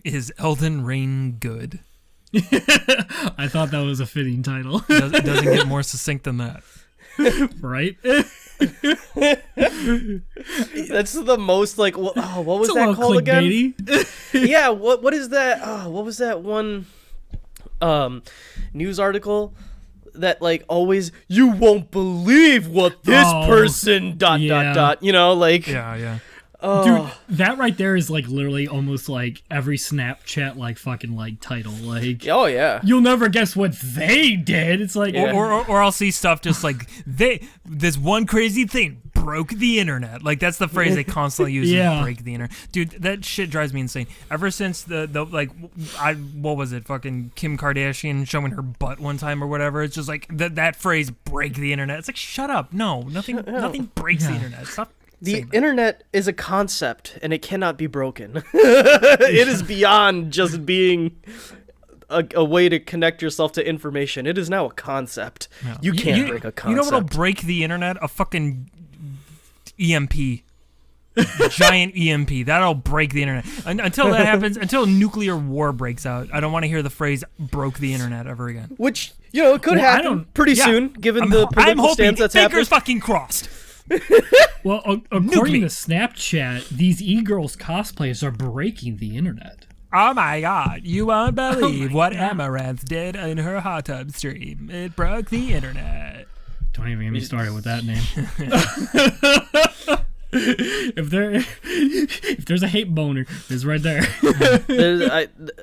Is Elden Ring good? I thought that was a fitting title. It doesn't get more succinct than that. Right? That's the most like. What was that called again? Yeah. What is that? What was that one news article that like always? You won't believe what this person ... You know, like. Yeah. Dude, that right there is like literally almost like every Snapchat like fucking like title. Like, Oh yeah. you'll never guess what they did. It's like, Or I'll see stuff just like this one crazy thing broke the internet. Like that's the phrase they constantly use. Yeah. Break the internet, dude. That shit drives me insane. Ever since the what was it? Fucking Kim Kardashian showing her butt one time or whatever. It's just like that phrase break the internet. It's like shut up. No, nothing breaks the internet. Stop. The internet is a concept, and it cannot be broken. It is beyond just being a way to connect yourself to information. It is now a concept. Yeah. You can't break a concept. You know what'll break the internet? A fucking EMP. Giant EMP. That'll break the internet. Until that happens, until nuclear war breaks out, I don't want to hear the phrase broke the internet ever again. Which, it could happen pretty soon, given the political stance that's happening. Fingers fucking crossed. Well, according to Snapchat, these e-girls cosplayers are breaking the internet. Oh my god, you won't believe what Amaranth did in her hot tub stream. It broke the internet. Don't even get me started with that name. If there's a hate boner, it's right there.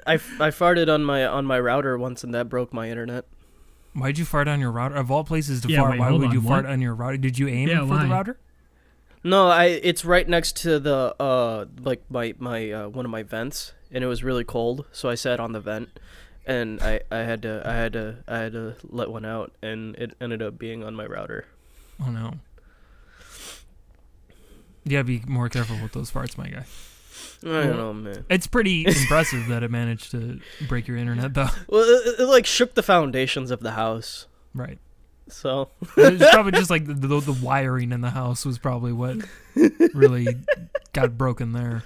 I farted on my router once, and that broke my internet. Why'd you fart on your router? Of all places to fart, why would you fart on your router? Did you aim for the router? No, it's right next to the my one of my vents, and it was really cold, so I sat on the vent, and I had to let one out, and it ended up being on my router. Oh no. Yeah, be more careful with those farts, my guy. I don't know, man. It's pretty impressive that it managed to break your internet, though. Well, it like shook the foundations of the house. Right. So it was probably just like the wiring in the house was probably what really got broken there.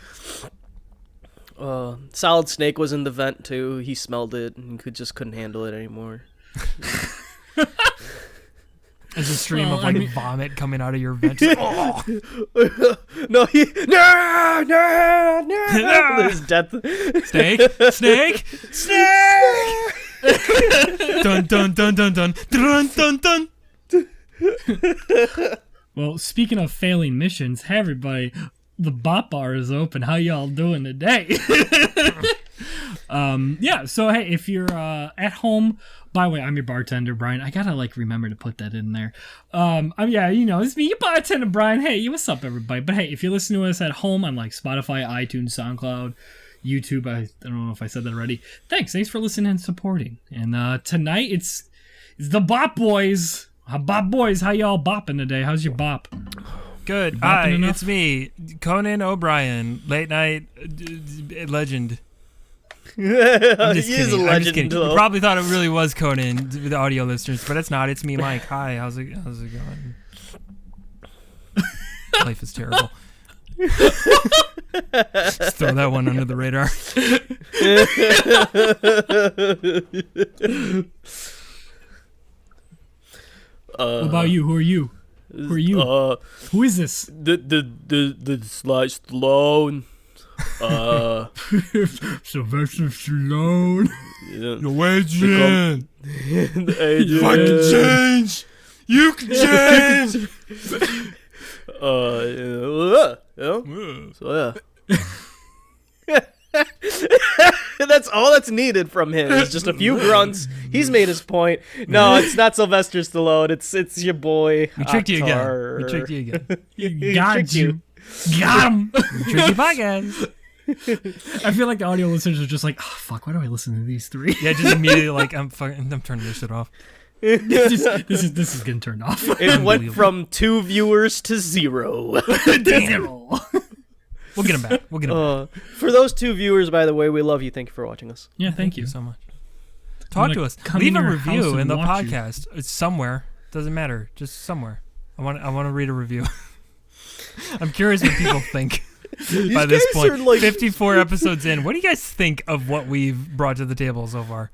Solid Snake was in the vent too. He smelled it and just couldn't handle it anymore. There's a stream of vomit coming out of your vent. No. His death. Snake. Dun dun dun dun dun dun dun dun. Well, speaking of failing missions, hey everybody, the BOP bar is open. How y'all doing today? So hey, if you're at home, by the way, I'm your bartender, Brian. I gotta remember to put that in there. It's me, your bartender, Brian. Hey, what's up, everybody? But hey, if you listen to us at home on Spotify, iTunes, SoundCloud, YouTube, I don't know if I said that already. Thanks for listening and supporting. And tonight it's the BOP boys. BOP boys, how y'all bopping today? How's your bop? Good. Hi, it's me, Conan O'Brien, late night legend. I'm just kidding. I'm just kidding. You probably thought it really was Conan, the audio listeners, but it's not. It's me, Mike. Hi, how's it going? Life is terrible. Just throw that one under the radar. What about you? Who are you? Who is this? The Sly Stallone. Sylvester Stallone. Your agent. If I can change, you can change. So yeah. That's all that's needed from him. Is just a few grunts. He's made his point. No, it's not Sylvester Stallone. It's your boy. We tricked you again. Got you. Got him. Tricky podcast. I feel like the audio listeners are just like, oh, fuck, why do I listen to these three? Yeah, just immediately I'm turning this shit off. This is getting turned off. It went from 2 viewers to 0. Damn. We'll get them back. For those 2 viewers, by the way, we love you. Thank you for watching us. Yeah, thank you so much. Talk to us. Leave a review in the podcast. It's somewhere. Doesn't matter. Just somewhere. I want to read a review. I'm curious what people think. by this guys point. are like 54 episodes in. What do you guys think of what we've brought to the table so far?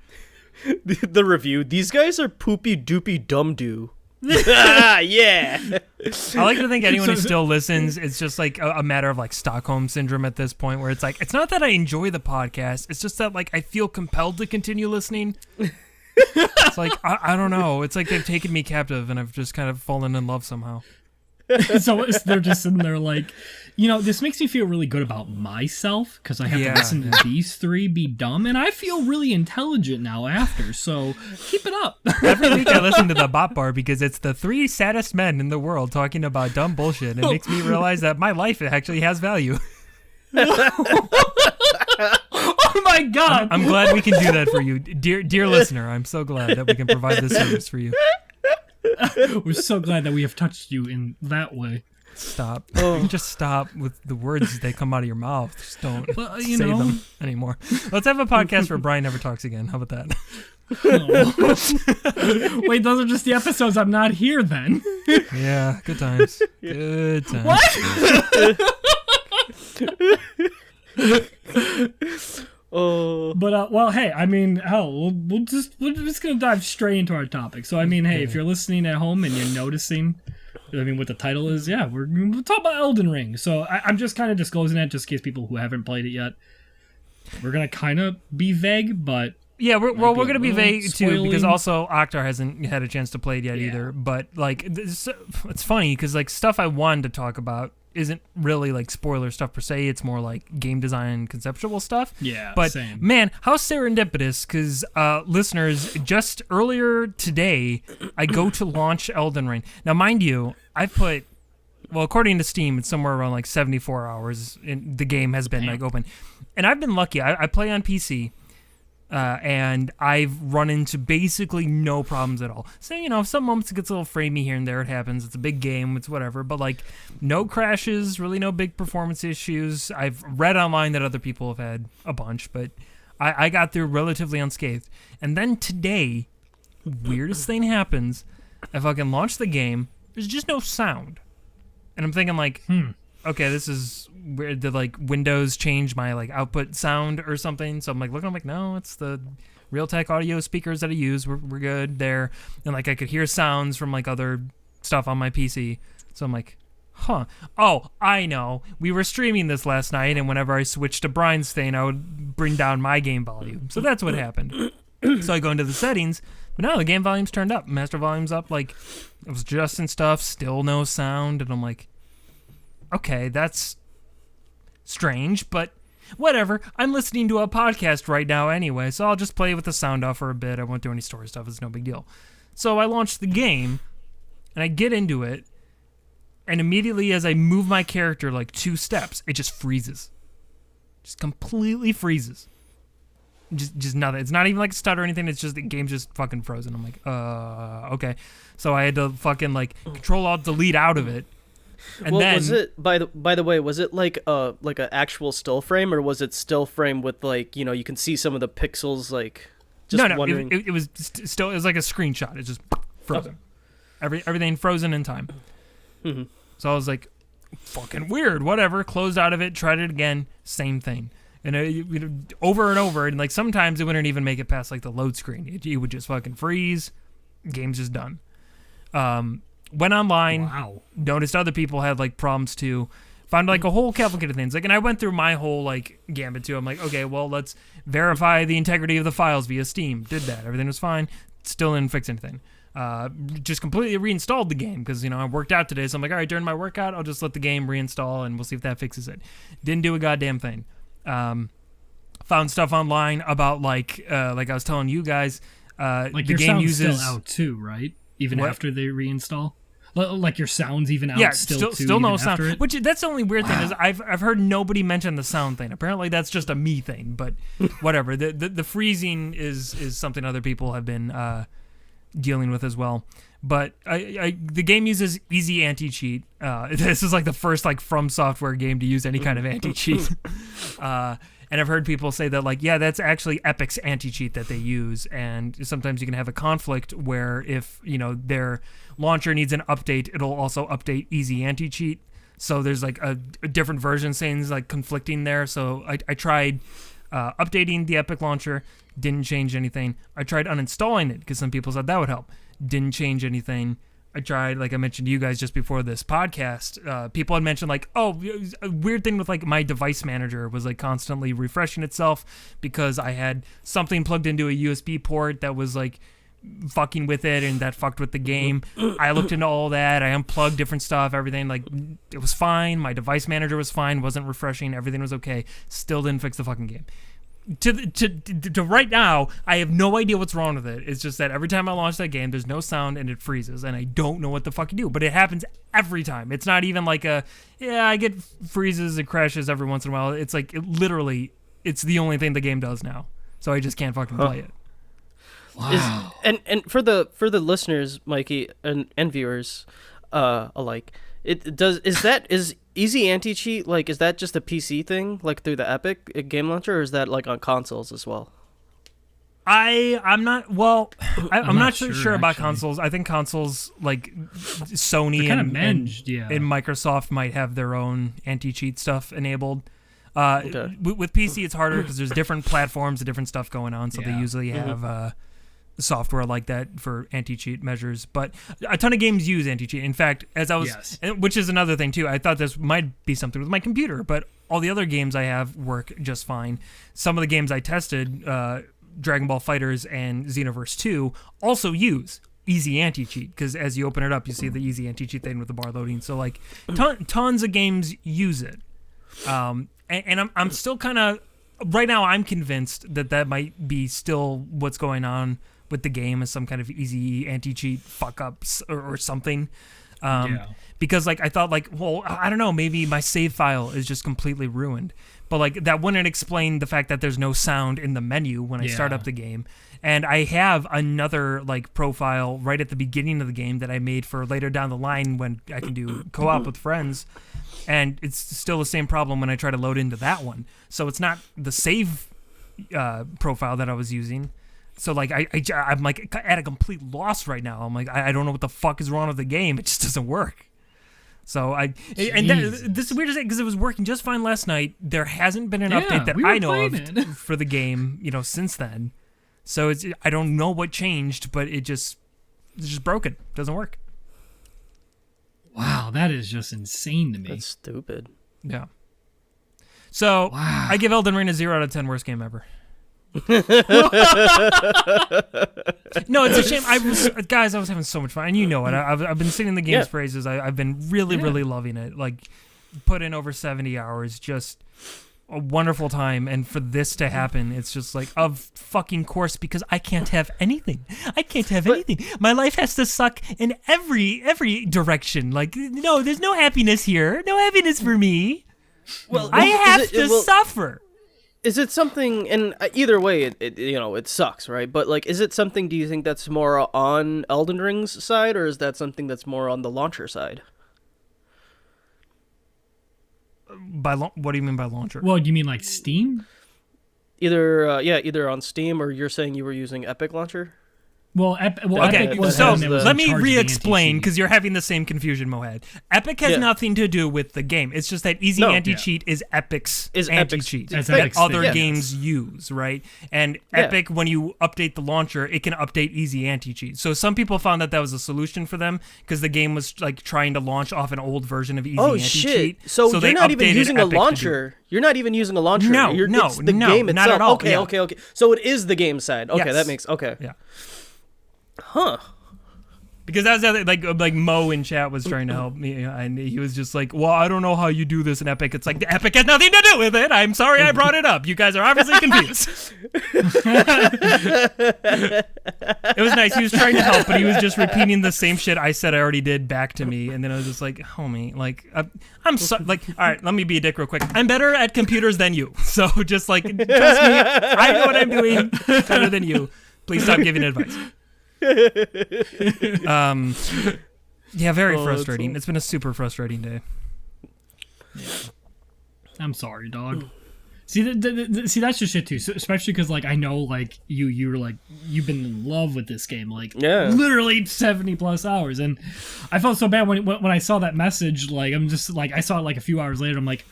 the review. These guys are poopy doopy dum doo. Yeah. I like to think anyone who still listens, it's just like a matter of like Stockholm syndrome at this point, where it's like, it's not that I enjoy the podcast, it's just that like I feel compelled to continue listening. It's like, I don't know. It's like they've taken me captive and I've just kind of fallen in love somehow. So they're just sitting there like, this makes me feel really good about myself because I have to listen to these three be dumb, and I feel really intelligent now after, so keep it up. Every week I listen to the BOP bar because it's the three saddest men in the world talking about dumb bullshit. It makes me realize that my life actually has value. Oh my God. I'm glad we can do that for you. Dear listener, I'm so glad that we can provide this service for you. We're so glad that we have touched you in that way. Stop. You can just stop with the words as they come out of your mouth. Just don't say them anymore. Let's have a podcast where Brian never talks again. How about that? Oh. Wait, those are just the episodes I'm not here then. Yeah, good times. Good times. What? Oh. But well, hey, I mean, hell, we're just gonna dive straight into our topic. So I mean, hey, if you're listening at home and you're noticing, I mean, what the title is, we're talking about Elden Ring. So I'm just kind of disclosing that just in case people who haven't played it yet. We're gonna kind of be vague, but yeah, we're gonna be vague too, because spoiling. also Akhtar hasn't had a chance to play it yet either. But like, it's funny because like stuff I wanted to talk about isn't really like spoiler stuff per se. It's more like game design, conceptual stuff. Yeah, but same. Man, how serendipitous! Because listeners, just earlier today, I go to launch Elden Ring. Now, mind you, I put, well, according to Steam, it's somewhere around like 74 hours. The game has been like open, and I've been lucky. I play on PC. And I've run into basically no problems at all. So, some moments it gets a little framey here and there. It happens. It's a big game. It's whatever. But, like, no crashes, really no big performance issues. I've read online that other people have had a bunch, but I got through relatively unscathed. And then today, weirdest thing happens. I fucking launch the game. There's just no sound. And I'm thinking, like, okay, this is weird. Did like Windows change my like output sound or something? So I'm like looking, I'm like, no, it's the Realtek audio speakers that I use. We're good there. And like I could hear sounds from like other stuff on my PC. So I'm like, huh. Oh, I know. We were streaming this last night, and whenever I switched to Brian's thing, I would bring down my game volume. So that's what happened. So I go into the settings, but no, the game volume's turned up. Master volume's up. Like it was adjusting stuff, still no sound, and I'm like, okay, that's strange, but whatever. I'm listening to a podcast right now anyway, so I'll just play with the sound off for a bit. I won't do any story stuff. It's no big deal. So I launch the game, and I get into it, and immediately as I move my character like 2 steps, it just freezes. Just completely freezes. Just nothing. It's not even like a stutter or anything. It's just the game's just fucking frozen. I'm like, okay. So I had to fucking like Control-Alt-Delete out of it. And then, was it by the way? Was it like an actual still frame, or was it still frame with like you can see some of the pixels like? Just no. wondering. It was still. It was like a screenshot. It's just frozen. Okay. Everything frozen in time. Mm-hmm. So I was like, fucking weird. Whatever. Closed out of it. Tried it again. Same thing. And over and over. And like sometimes it wouldn't even make it past like the load screen. It would just fucking freeze. Game's just done. Went online, noticed other people had like problems too, found like a whole cavalcade of things. Like, and I went through my whole like gambit too. I'm like, okay, well, let's verify the integrity of the files via Steam. Did that. Everything was fine. Still didn't fix anything. Just completely reinstalled the game because, I worked out today. So I'm like, all right, during my workout, I'll just let the game reinstall and we'll see if that fixes it. Didn't do a goddamn thing. Found stuff online about like I was telling you guys, like the your game sound's uses still out too, right? Even What? after they reinstall? Like your sound's even out still too, no even sound. after it? Which that's the only weird thing is I've heard nobody mention the sound thing. Apparently that's just a me thing, but whatever. The freezing is something other people have been dealing with as well. But the game uses easy anti-cheat. This is like the first like From Software game to use any kind of anti-cheat. And I've heard people say that, like, yeah, that's actually Epic's anti-cheat that they use. And sometimes you can have a conflict where if, their launcher needs an update, it'll also update easy anti-cheat. So there's like a different version saying like conflicting there. So I tried updating the Epic launcher, didn't change anything. I tried uninstalling it because some people said that would help. Didn't change anything. I tried, like I mentioned to you guys just before this podcast, people had mentioned like, oh, a weird thing with like my device manager was like constantly refreshing itself because I had something plugged into a USB port that was like fucking with it, and that fucked with the game. I looked into all that. I unplugged different stuff, everything. Like, it was fine. My device manager was fine, wasn't refreshing. Everything was okay. Still didn't fix the fucking game. To right now, I have no idea what's wrong with it. It's just that every time I launch that game, there's no sound and it freezes, and I don't know what the fuck to do. But it happens every time. It's not even like I get freezes and crashes every once in a while. It's like, it's the only thing the game does now. So I just can't fucking play it. Wow. And for the listeners, Mikey, and viewers alike, is easy anti-cheat, like, is that just a PC thing, like through the Epic game launcher, or is that like on consoles as well? I'm not not sure about actually. consoles. I think consoles like Sony kind and of Microsoft might have their own anti-cheat stuff enabled. Okay. With PC, it's harder because there's different platforms and different stuff going on, so they Yeah. usually have software like that for anti-cheat measures. But a ton of games use anti-cheat. In fact, as I was, Yes. which is another thing too, I thought this might be something with my computer, but all the other games I have work just fine. Some of the games I tested, Dragon Ball FighterZ and Xenoverse 2, also use easy anti-cheat, because as you open it up, you see the easy anti-cheat thing with the bar loading. So like tons of games use it. And I'm still kind of, right now I'm convinced that might be still what's going on with the game, is some kind of easy anti-cheat fuck-ups or something. Because like I thought, like, well, I don't know, maybe my save file is just completely ruined. But like that wouldn't explain the fact that there's no sound in the menu when I start up the game. And I have another like profile right at the beginning of the game that I made for later down the line when I can do co-op with friends. And it's still the same problem when I try to load into that one. So it's not the save profile that I was using. So like I'm like at a complete loss right now. I'm like, I don't know what the fuck is wrong with the game. It just doesn't work. So this is weird to say because it was working just fine last night. There hasn't been an update that I know of for the game, since then. So I don't know what changed, but it's just broken. Doesn't work. Wow, that is just insane to me. That's stupid. Yeah. So Wow. I give Elden Ring a 0 out of 10 worst game ever. No, it's a shame. I was having so much fun, and you know it. I've been singing the game's praises. I've been really loving it. Like, put in over 70 hours, just a wonderful time. And for this to happen, it's just like, of fucking course, because I can't have anything. I can't have anything. My life has to suck in every direction. Like, no, there's no happiness here. No happiness for me. Well, I have to suffer. Is it something? And either way, it sucks, right? But like, is it something? Do you think that's more on Elden Ring's side, or is that something that's more on the launcher side? What do you mean by launcher? Well, you mean like Steam? Either on Steam, or you're saying you were using Epic Launcher. Well, okay, Epic was so the one that was let in me charge of the re-explain, anti-cheat. because you're having the same confusion, Mohed. Epic has nothing to do with the game. It's just that easy anti-cheat is Epic's anti-cheat That's that Epic's other thing. games use, right? And Epic, when you update the launcher, it can update easy anti-cheat. So some people found that was a solution for them, because the game was like trying to launch off an old version of easy anti-cheat. Shit! So they you're not even updated using a Epic to do it. You're not even using a launcher. No, it's the game itself. not at all. Okay, Yeah. okay. So it is the game side. Okay, Yes. that makes Yeah. Huh. Because that was the other, like Mo in chat was trying to help me, and he was just like, well, I don't know how you do this in Epic. It's like, the Epic has nothing to do with it. I'm sorry I brought it up. You guys are obviously confused. It was nice. He was trying to help, but he was just repeating the same shit I said I already did back to me. And then I was just like, homie, like, I'm so, like, all right, let me be a dick real quick. I'm better at computers than you. So just like, trust me, I know what I'm doing better than you. Please stop giving advice. Yeah, very frustrating. It's been a super frustrating day. I'm sorry, dog. See, see, that's just shit too. So, especially because, like, I know, like, you're like, you've been in love with this game, like, literally 70 plus hours, and I felt so bad when I saw that message. Like, I'm just like, I saw it like a few hours later. I'm like,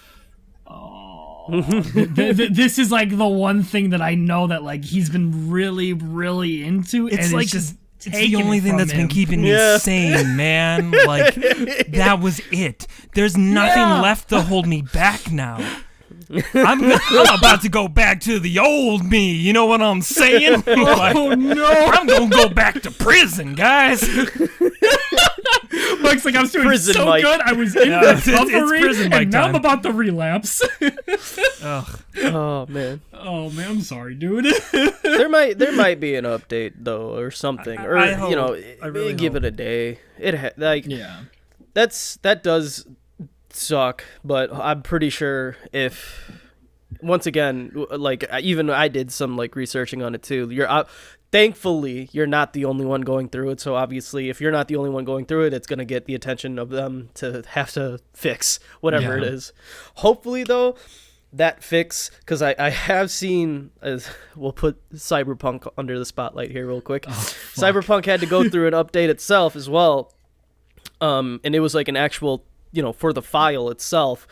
oh, this is like the one thing that I know that like he's been really, really into. It's and like it's just. It's the only thing that's been keeping me sane, man. Like, that was it. There's nothing left to hold me back now. I'm about to go back to the old me. You know what I'm saying? Like, Oh no! I'm gonna go back to prison, guys. Looks like I was doing Prison so Mike. good. I was in recovery, Prison Mike and now I'm time. about to relapse. Ugh. Oh man. Oh man, I'm sorry, dude. There might be an update though, or something, or I hope. you know, I really give hope. it a day. Like Yeah. that does suck, but I'm pretty sure if once again, like even I did some like researching on it too. Thankfully, you're not the only one going through it. So obviously, if you're not the only one going through it, it's gonna get the attention of them to have to fix whatever it is. Hopefully, though, that fix, because I have seen, as we'll put Cyberpunk under the spotlight here real quick. Cyberpunk had to go through an update itself as well, and it was like an actual, for the file itself.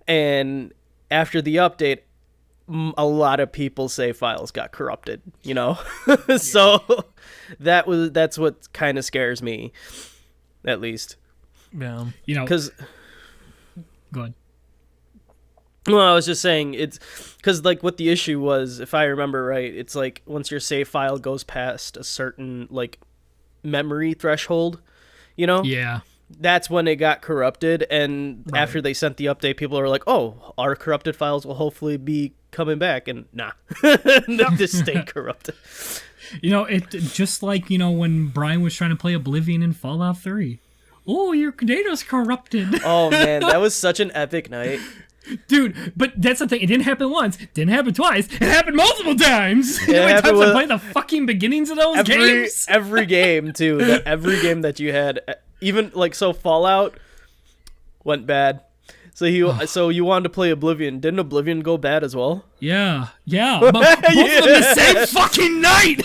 And after the update, a lot of people say files got corrupted, so that's what kind of scares me, at least. Yeah. Because Go ahead. well, I was just saying it's because like what the issue was, if I remember right, it's like once your save file goes past a certain like memory threshold, Yeah. that's when it got corrupted. And after they sent the update, people are like, oh, our corrupted files will hopefully be coming back, and nah. They just stay corrupted. It just like, when Brian was trying to play Oblivion in Fallout 3. Oh, your data's corrupted. Oh man, that was such an epic night. Dude, but that's the thing. It didn't happen once. Didn't happen twice. It happened multiple times. It How many happened times I with- played the fucking beginnings of those games? Every game too. Every game that you had, even like Fallout went bad. So you wanted to play Oblivion. Didn't Oblivion go bad as well? Yeah. But both of them the same fucking night.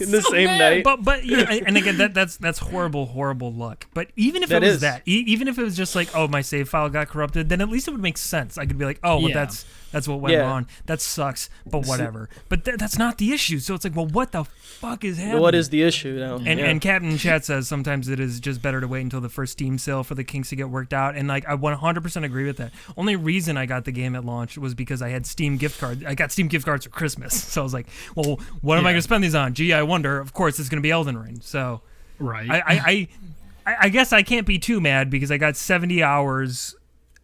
In the same night. But and again, that's horrible luck. But even if That it was is. that, even if it was just like, oh, my save file got corrupted, then at least it would make sense. I could be like, oh, well, Yeah. that's what went wrong. That sucks, but whatever. But that's not the issue. So it's like, well, what the fuck is happening? What is the issue now? And Captain Chat says sometimes it is just better to wait until the first Steam sale for the kinks to get worked out. And like I 100% agree with that. Only reason I got the game at launch was because I had Steam gift cards. I got Steam gift cards for Christmas. So I was like, well, what am I going to spend these on? Gee, I wonder. Of course, it's going to be Elden Ring. So Right. I guess I can't be too mad because I got 70 hours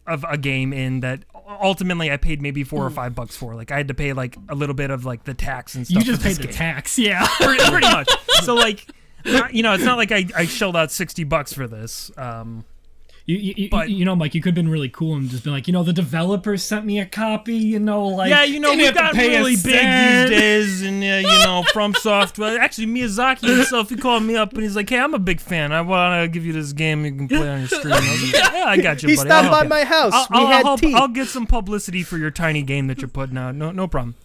of a game in that ultimately I paid maybe $4 or $5 for. Like I had to pay like a little bit of like the tax and stuff. You just for paid this the game. tax, yeah. Pretty much. So like, it's not like I shelled out $60 for this. Mike, you could have been really cool and just been like, the developers sent me a copy, like Yeah, didn't we've have to got pay a really big cent. these days, and From Software. Actually, Miyazaki himself, he called me up and he's like, "Hey, I'm a big fan. I want to give you this game you can play on your stream." I was like, yeah, I got you, He buddy. stopped I'll by help you. my house. I'll, We had I'll, tea. I'll get some publicity for your tiny game that you're putting out. No problem.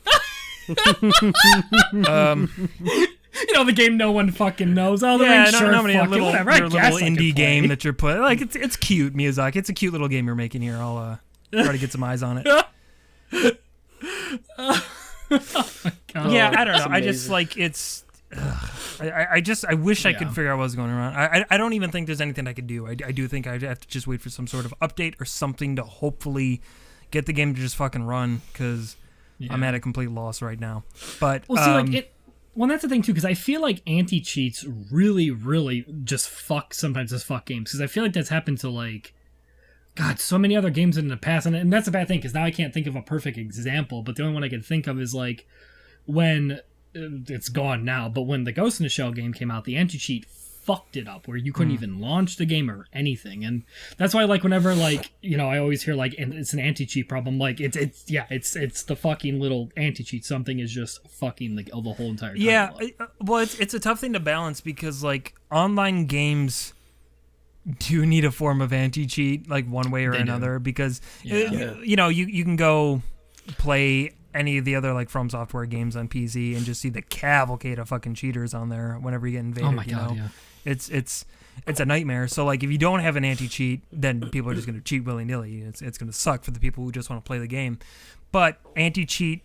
The game no one fucking knows. Oh, the Yeah, ring, no, sure, no, no, fuck it, little, whatever. I your guess little I could indie game play. that you're putting. Like it's cute, Miyazaki. It's a cute little game you're making here. I'll try to get some eyes on it. Yeah, I don't know. I just like it's. I wish I could figure out what's going on. I don't even think there's anything I could do. I do think I have to just wait for some sort of update or something to hopefully get the game to just fucking run because I'm at a complete loss right now. But Well, see, that's the thing too, because I feel like anti-cheats really, really just fuck games, because I feel like that's happened to like, God, so many other games in the past, and that's a bad thing because now I can't think of a perfect example. But the only one I can think of is like when it's gone now, but when the Ghost in the Shell game came out, the anti-cheat fucked it up where you couldn't even launch the game or anything. And that's why like whenever like I always hear like and it's an anti-cheat problem, like it's the fucking little anti-cheat. Something is just fucking the whole entire time. yeah, well, it's a tough thing to balance because like online games do need a form of anti-cheat like one way or another because you can go play any of the other like From Software games on PC and just see the cavalcade of fucking cheaters on there whenever you get invaded. Oh my god, yeah. It's a nightmare. So like if you don't have an anti-cheat, then people are just going to cheat willy-nilly. It's going to suck for the people who just want to play the game. But anti-cheat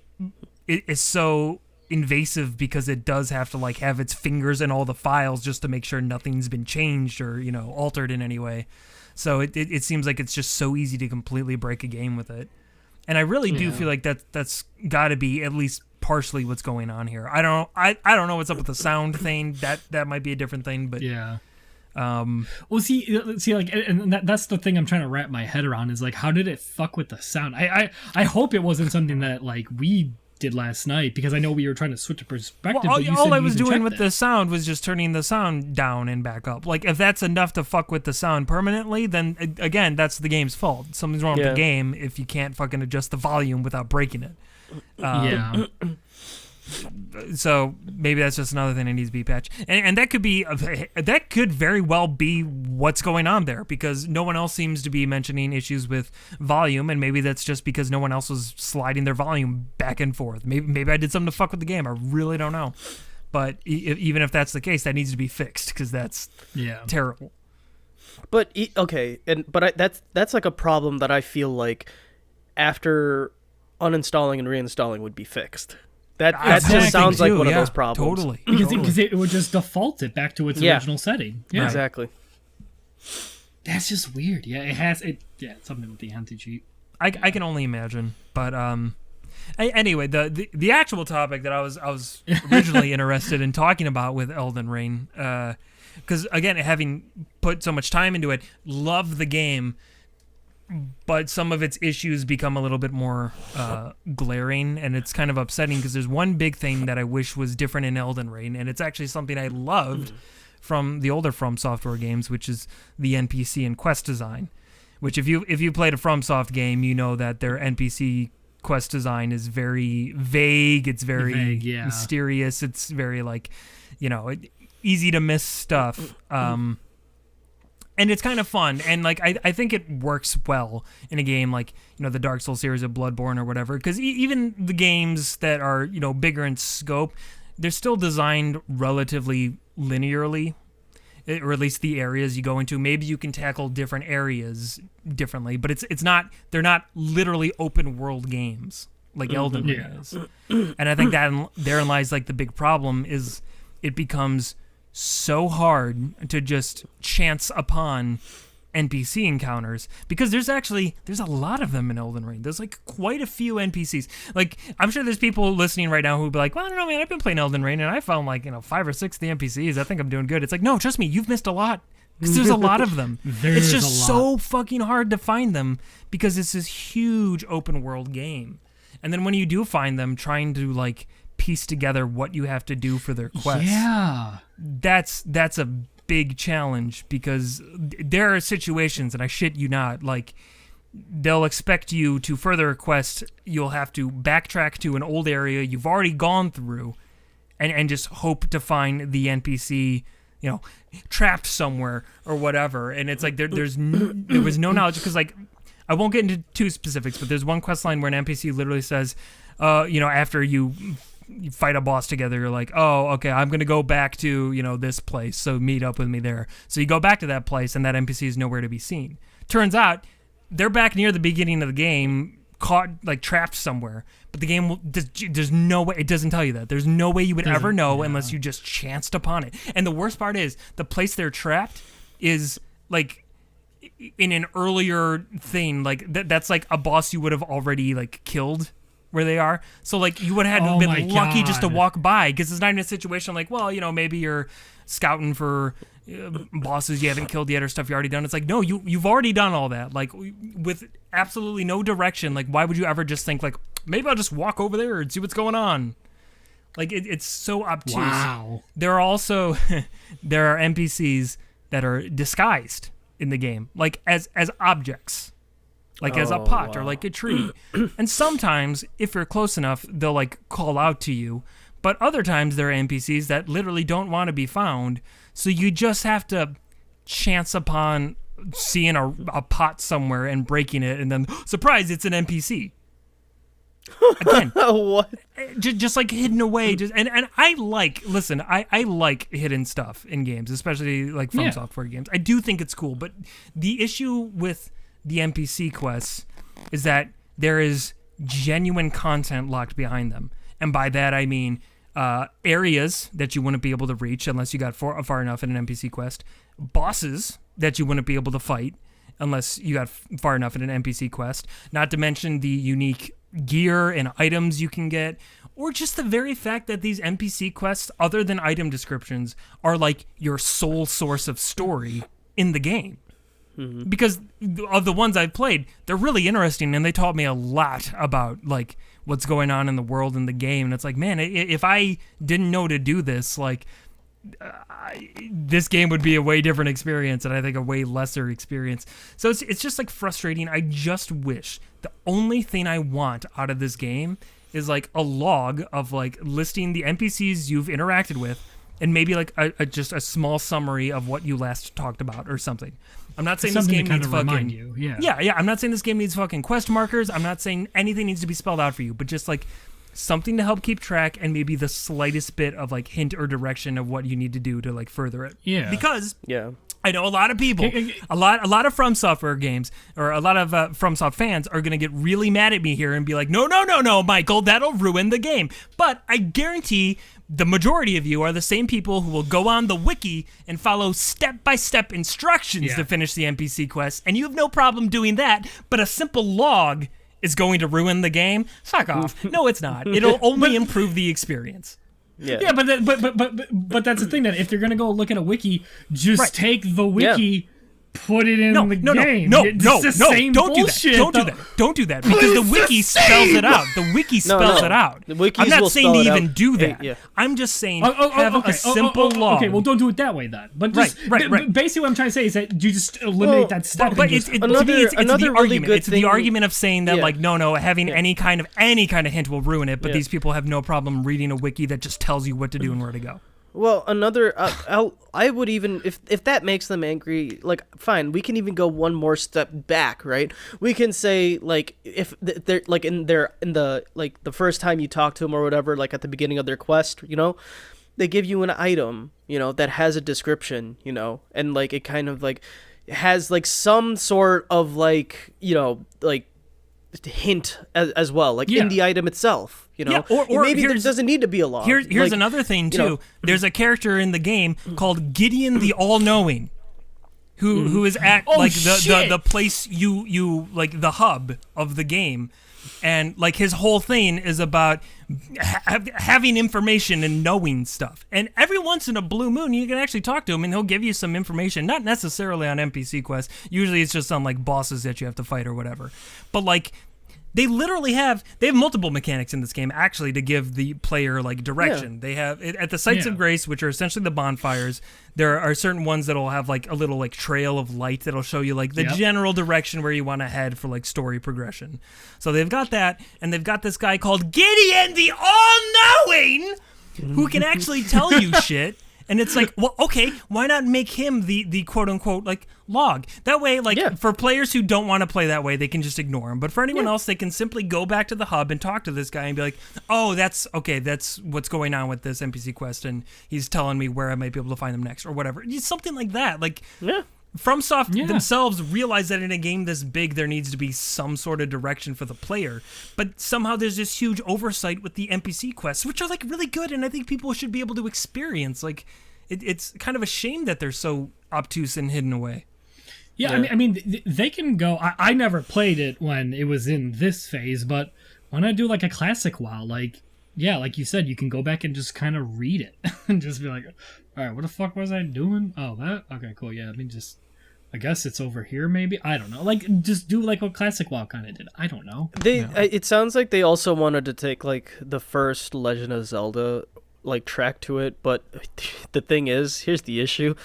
is so invasive because it does have to like have its fingers in all the files just to make sure nothing's been changed or, you know, altered in any way. So it seems like it's just so easy to completely break a game with it. And I really do feel like that's got to be at least partially what's going on here. I don't know what's up with the sound thing. That might be a different thing, but yeah. Well, see, like, and that's the thing I'm trying to wrap my head around is like, how did it fuck with the sound? I hope it wasn't something that like we did last night, because I know we were trying to switch a perspective. Well, but all I was doing with the sound was just turning the sound down and back up. Like, if that's enough to fuck with the sound permanently, then again, that's the game's fault. Something's wrong with the game if you can't fucking adjust the volume without breaking it. Yeah. So maybe that's just another thing that needs to be patched, and that could very well be what's going on there, because no one else seems to be mentioning issues with volume, and maybe that's just because no one else was sliding their volume back and forth. Maybe I did something to fuck with the game. I really don't know, but even if that's the case, that needs to be fixed, because that's terrible. But that's like a problem that I feel like after uninstalling and reinstalling would be fixed. That just sounds like one of those problems. Totally. Because it would just default it back to its original setting. Yeah. Exactly. That's just weird. Yeah, it's something with the anti-cheat. I can only imagine. But anyway, the actual topic that I was originally interested in talking about with Elden Ring, because again, having put so much time into it, love the game, but some of its issues become a little bit more glaring, and it's kind of upsetting because there's one big thing that I wish was different in Elden Ring, and it's actually something I loved from the older From Software games, which is the NPC and quest design. Which, if you played a FromSoft game, you know that their NPC quest design is very vague. It's very mysterious. It's very like, you know, easy to miss stuff. And it's kind of fun, and like I think it works well in a game like, you know, the Dark Souls series of Bloodborne or whatever, because even the games that are, you know, bigger in scope, they're still designed relatively linearly, or at least the areas you go into. Maybe you can tackle different areas differently, but they're not literally open world games like Elden Ring is. And I think that therein lies like the big problem is it becomes so hard to just chance upon NPC encounters, because there's a lot of them in Elden Ring. There's like quite a few NPCs. Like, I'm sure there's people listening right now who would be like, well, I don't know, man, I've been playing Elden Ring and I found like, you know, 5 or 6 of the NPCs. I think I'm doing good. It's like, no, trust me, you've missed a lot, because there's a lot of them. It's just so fucking hard to find them because it's this huge open world game. And then when you do find them, trying to like piece together what you have to do for their quests. Yeah. That's a big challenge, because there are situations, and I shit you not, like they'll expect you to further a quest, you'll have to backtrack to an old area you've already gone through and just hope to find the NPC, you know, trapped somewhere or whatever. And it's like there was no knowledge, because like I won't get into too specifics, but there's one quest line where an NPC literally says, you know, after you fight a boss together, you're like, oh, okay, I'm gonna go back to, you know, this place, so meet up with me there. So you go back to that place, and that NPC is nowhere to be seen. Turns out they're back near the beginning of the game, caught, like trapped somewhere, but the game there's no way, it doesn't tell you that. There's no way you would ever know unless you just chanced upon it. And the worst part is the place they're trapped is like in an earlier thing, like that's like a boss you would have already like killed where they are. So like you would have had to have been lucky just to walk by, because it's not in a situation like, well, you know, maybe you're scouting for bosses you haven't killed yet or stuff you already done. It's like, no, you've already done all that, like with absolutely no direction. Like, why would you ever just think like, maybe I'll just walk over there and see what's going on? Like it's so obtuse. Wow. There are also there are NPCs that are disguised in the game, like as objects. Like as a pot or like a tree. And sometimes, if you're close enough, they'll like call out to you. But other times there are NPCs that literally don't want to be found. So you just have to chance upon seeing a pot somewhere and breaking it, and then, surprise, it's an NPC. Again, What? just like hidden away. And I like hidden stuff in games, especially like from software games. I do think it's cool, but the issue with the NPC quests is that there is genuine content locked behind them, and by that I mean areas that you wouldn't be able to reach unless you got far enough in an NPC quest, bosses that you wouldn't be able to fight unless you got far enough in an NPC quest, not to mention the unique gear and items you can get, or just the very fact that these NPC quests, other than item descriptions, are like your sole source of story in the game. Mm-hmm. Because of the ones I've played, they're really interesting, and they taught me a lot about like what's going on in the world in the game. And it's like, man, if I didn't know to do this, like this game would be a way different experience, and I think a way lesser experience. So it's just like frustrating. I just wish the only thing I want out of this game is like a log of like listing the NPCs you've interacted with, and maybe like just a small summary of what you last talked about or something. I'm not saying this game needs fucking yeah. I'm not saying this game needs fucking quest markers. I'm not saying anything needs to be spelled out for you, but just like something to help keep track, and maybe the slightest bit of like hint or direction of what you need to do to like further it. Yeah. Because I know a lot of people, a lot of From Software games, or a lot of FromSoft fans are gonna get really mad at me here and be like, no, Michael, that'll ruin the game. But I guarantee the majority of you are the same people who will go on the wiki and follow step-by-step instructions to finish the NPC quest, and you have no problem doing that, but a simple log is going to ruin the game? Fuck off. No, it's not. It'll only improve the experience. Yeah, but that's the thing, that if you're gonna go look at a wiki, just take the wiki, put it in the game. Don't do that. Don't do that because the wiki spells it out. The wiki spells it out. I'm not saying to even do that. I'm just saying have a simple log. Okay, well, don't do it that way then. But just, basically what I'm trying to say is that you just eliminate that step. But it's the argument. It's the argument of saying that like having any kind of hint will ruin it. But these people have no problem reading a wiki that just tells you what to do and where to go. Well, I would even, if that makes them angry, like, fine, we can even go one more step back, right? We can say, like, if they're, like, in the first time you talk to them or whatever, like, at the beginning of their quest, they give you an item, that has a description, and, like, it kind of, like, has, like, some sort of, like, like, hint as well, like, in the item itself. Or maybe there doesn't need to be a log. Here's like, another thing too. There's a character in the game called Gideon the All-Knowing, who is at the place you like, the hub of the game, and like his whole thing is about having information and knowing stuff. And every once in a blue moon, you can actually talk to him, and he'll give you some information, not necessarily on NPC quests. Usually, it's just on like bosses that you have to fight or whatever. But like, they literally have multiple mechanics in this game, actually, to give the player like direction. They have at the sites of grace, which are essentially the bonfires. There are certain ones that'll have like a little like trail of light that'll show you like the general direction where you want to head for like story progression. So they've got that, and they've got this guy called Gideon the All-Knowing, who can actually tell you shit. And it's like, well, okay, why not make him the quote-unquote, like, log? That way, like, for players who don't want to play that way, they can just ignore him. But for anyone else, they can simply go back to the hub and talk to this guy and be like, oh, that's what's going on with this NPC quest, and he's telling me where I might be able to find them next, or whatever. Something like that. Like, FromSoft themselves realize that in a game this big, there needs to be some sort of direction for the player, but somehow there's this huge oversight with the NPC quests, which are like really good, and I think people should be able to experience. Like, it's kind of a shame that they're so obtuse and hidden away. Yeah. I mean, they can go. I never played it when it was in this phase, but when I do like a classic WoW, like you said, you can go back and just kind of read it and just be like, all right, what the fuck was I doing? Oh, that? Okay, cool. Yeah, I guess it's over here, maybe? I don't know. Like, just do like what Classic WoW kind of did. I don't know. It sounds like they also wanted to take, like, the first Legend of Zelda, like, track to it, but the thing is, here's the issue.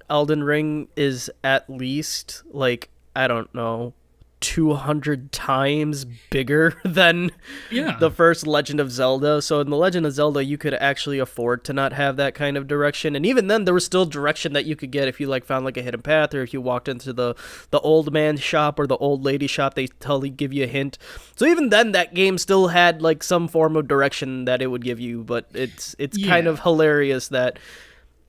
Elden Ring is at least, like, I don't know, 200 times bigger than Yeah. the first Legend of Zelda. So in the Legend of Zelda, you could actually afford to not have that kind of direction. And even then, there was still direction that you could get if you like found like a hidden path, or if you walked into the old man shop or the old lady shop, they give you a hint. So even then, that game still had like some form of direction that it would give you. But it's kind of hilarious that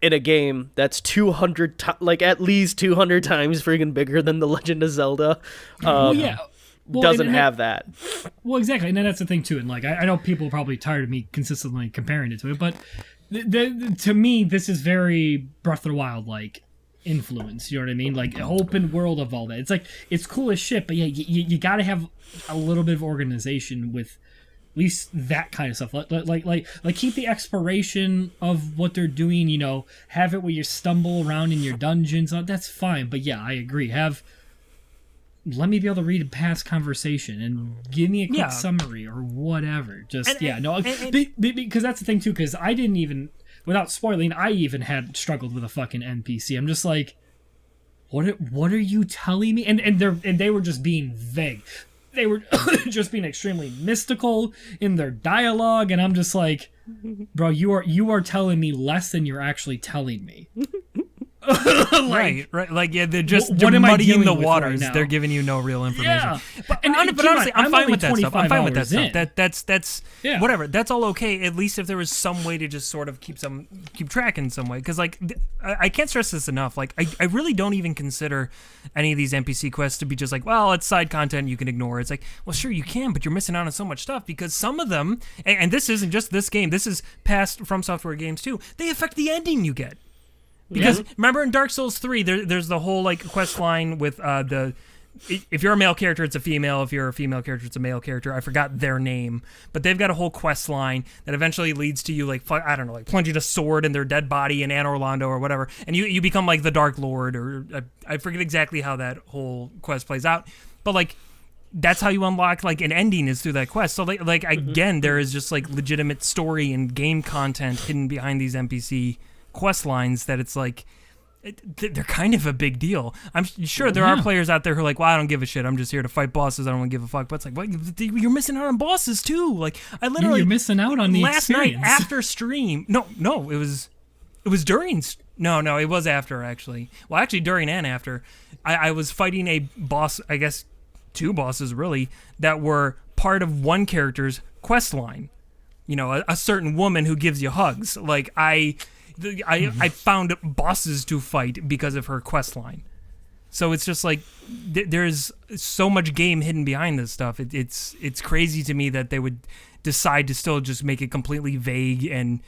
in a game that's 200 like at least 200 times freaking bigger than the Legend of Zelda, doesn't have that. Well, exactly, and then that's the thing too. And like, I know people are probably tired of me consistently comparing it to it, but to me, this is very Breath of the Wild like influence. You know what I mean? Like open world of all that. It's like it's cool as shit, but yeah, you got to have a little bit of organization with at least that kind of stuff. Like keep the exploration of what they're doing. You know, have it where you stumble around in your dungeons. That's fine. But yeah, I agree. Let me be able to read a past conversation and give me a quick summary or whatever. Just because that's the thing too. Because I didn't even, without spoiling, I even had struggled with a fucking NPC. I'm just like, what are you telling me? And they were just being vague. They were just being extremely mystical in their dialogue, and I'm just like, bro, you are telling me less than you're actually telling me. Right. Like, yeah, they're muddying the waters. They're giving you no real information. Yeah. But honestly, I'm fine with that stuff. I'm fine with that stuff. That's Yeah. whatever. That's all okay. At least if there was some way to just sort of keep track in some way. Because like, I can't stress this enough. Like, I really don't even consider any of these NPC quests to be just like, well, it's side content you can ignore. It's like, well, sure you can, but you're missing out on so much stuff because some of them, and this isn't just this game. This is past From Software games too. They affect the ending you get. Because remember in Dark Souls 3, there's the whole like quest line with if you're a male character, it's a female. If you're a female character, it's a male character. I forgot their name, but they've got a whole quest line that eventually leads to you like I don't know, like plunging a sword in their dead body in Anor Londo or whatever, and you become like the Dark Lord, or I forget exactly how that whole quest plays out, but like that's how you unlock like an ending is through that quest. So like again, there is just like legitimate story and game content hidden behind these NPC quest lines that it's like they're kind of a big deal. I'm sure there are players out there who are like, well, I don't give a shit, I'm just here to fight bosses, I don't want to give a fuck. But it's like, well, you're missing out on bosses too. Like I literally you're missing out on the last experience. night after stream it was during it was after actually. Well, actually during and after I was fighting a boss, I guess two bosses really, that were part of one character's quest line. You know, a certain woman who gives you hugs. Like I found bosses to fight because of her quest line. So it's just like there's so much game hidden behind this stuff. It's crazy to me that they would decide to still just make it completely vague and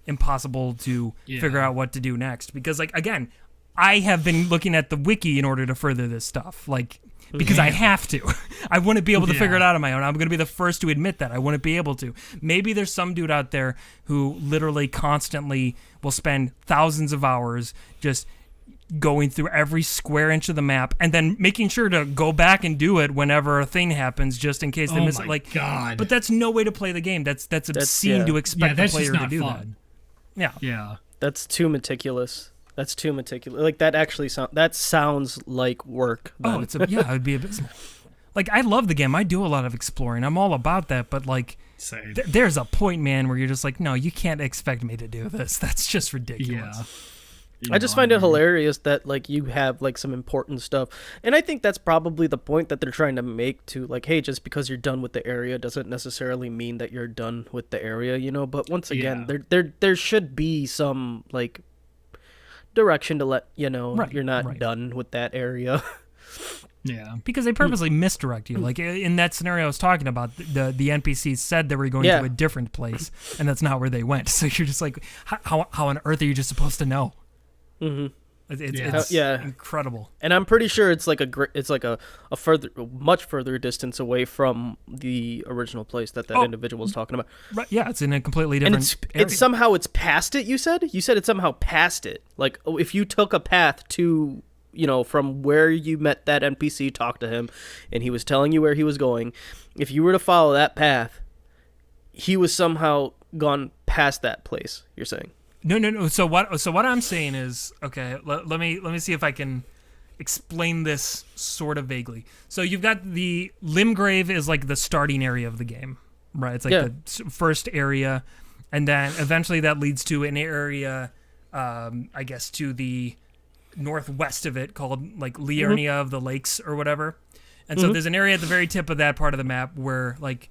impossible to figure out what to do next. Because like again, I have been looking at the wiki in order to further this stuff. Like because I have to. I wouldn't be able to figure it out on my own. I'm going to be the first to admit that. I wouldn't be able to. Maybe there's some dude out there who literally constantly will spend thousands of hours just going through every square inch of the map and then making sure to go back and do it whenever a thing happens just in case they miss it. Like, God. But that's no way to play the game. That's obscene to expect the player to do fun. that. Yeah. That's too meticulous. Like that actually sounds like work. Then. It would be abysmal. Like I love the game. I do a lot of exploring. I'm all about that. But like, there's a point, man, where you're just like, no, you can't expect me to do this. That's just ridiculous. Yeah. I just find it hilarious that like you have like some important stuff, and I think that's probably the point that they're trying to make to like, hey, just because you're done with the area doesn't necessarily mean that you're done with the area, you know. But once again, there should be some like direction to let you know you're not done with that area. Yeah, because they purposely misdirect you. Like in that scenario I was talking about, the NPCs said they were going to a different place, and that's not where they went. So you're just like, how on earth are you just supposed to know? Mm-hmm. It's incredible. And I'm pretty sure it's like a much further distance away from the original place that individual was talking about. Right. Yeah, it's in a completely different area. It's somehow it's past it. You said it's somehow past it. Like if you took a path to, you know, from where you met that NPC, talked to him, and he was telling you where he was going. If you were to follow that path, he was somehow gone past that place. You're saying. No. So what I'm saying is, okay, let me see if I can explain this sort of vaguely. So you've got the Limgrave is like the starting area of the game, right? It's like the first area, and then eventually that leads to an area, I guess, to the northwest of it called like Liurnia of the Lakes or whatever. And so there's an area at the very tip of that part of the map where like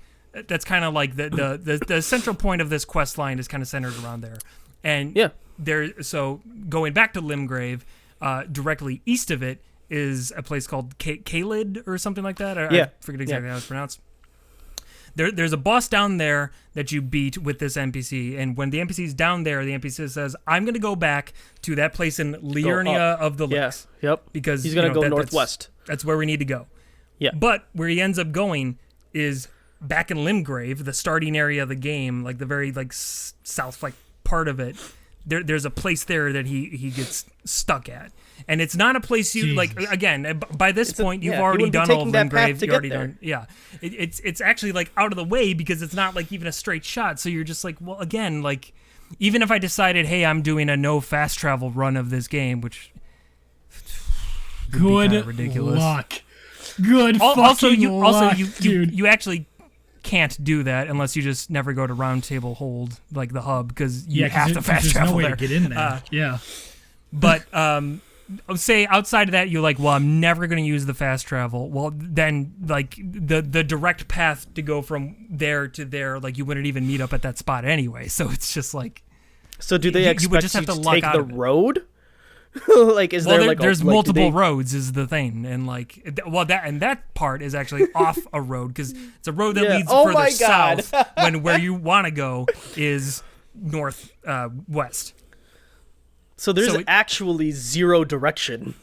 that's kind of like the central point of this quest line is kind of centered around there. And so going back to Limgrave, directly east of it is a place called Kalid or something like that. I forget exactly how it's pronounced. There's a boss down there that you beat with this NPC, and when the NPC's down there, the NPC says, "I'm going to go back to that place in Liurnia of the Lakes." Because he's going to go northwest. That's where we need to go. Yeah. But where he ends up going is back in Limgrave, the starting area of the game, like the very like south like part of it. There's a place there that he gets stuck at, and it's not a place you like. Again, by this point, you've already done all of Limgrave. You already done, It's actually like out of the way because it's not like even a straight shot. So you're just like, well, again, like even if I decided, hey, I'm doing a no fast travel run of this game, which would be ridiculous. Luck. Good fucking luck, dude. You actually can't do that unless you just never go to Roundtable Hold, like the hub, because you have to fast travel there. There's no way to get in there. But say outside of that, you're like, well, I'm never going to use the fast travel. Well, then like the direct path to go from there to there, like you wouldn't even meet up at that spot anyway. So it's just like. So do they expect you to take the road? Like, is there like there's multiple roads is the thing, and like that part is actually off a road because it's a road that leads further south when where you want to go is north west. So there's actually zero direction,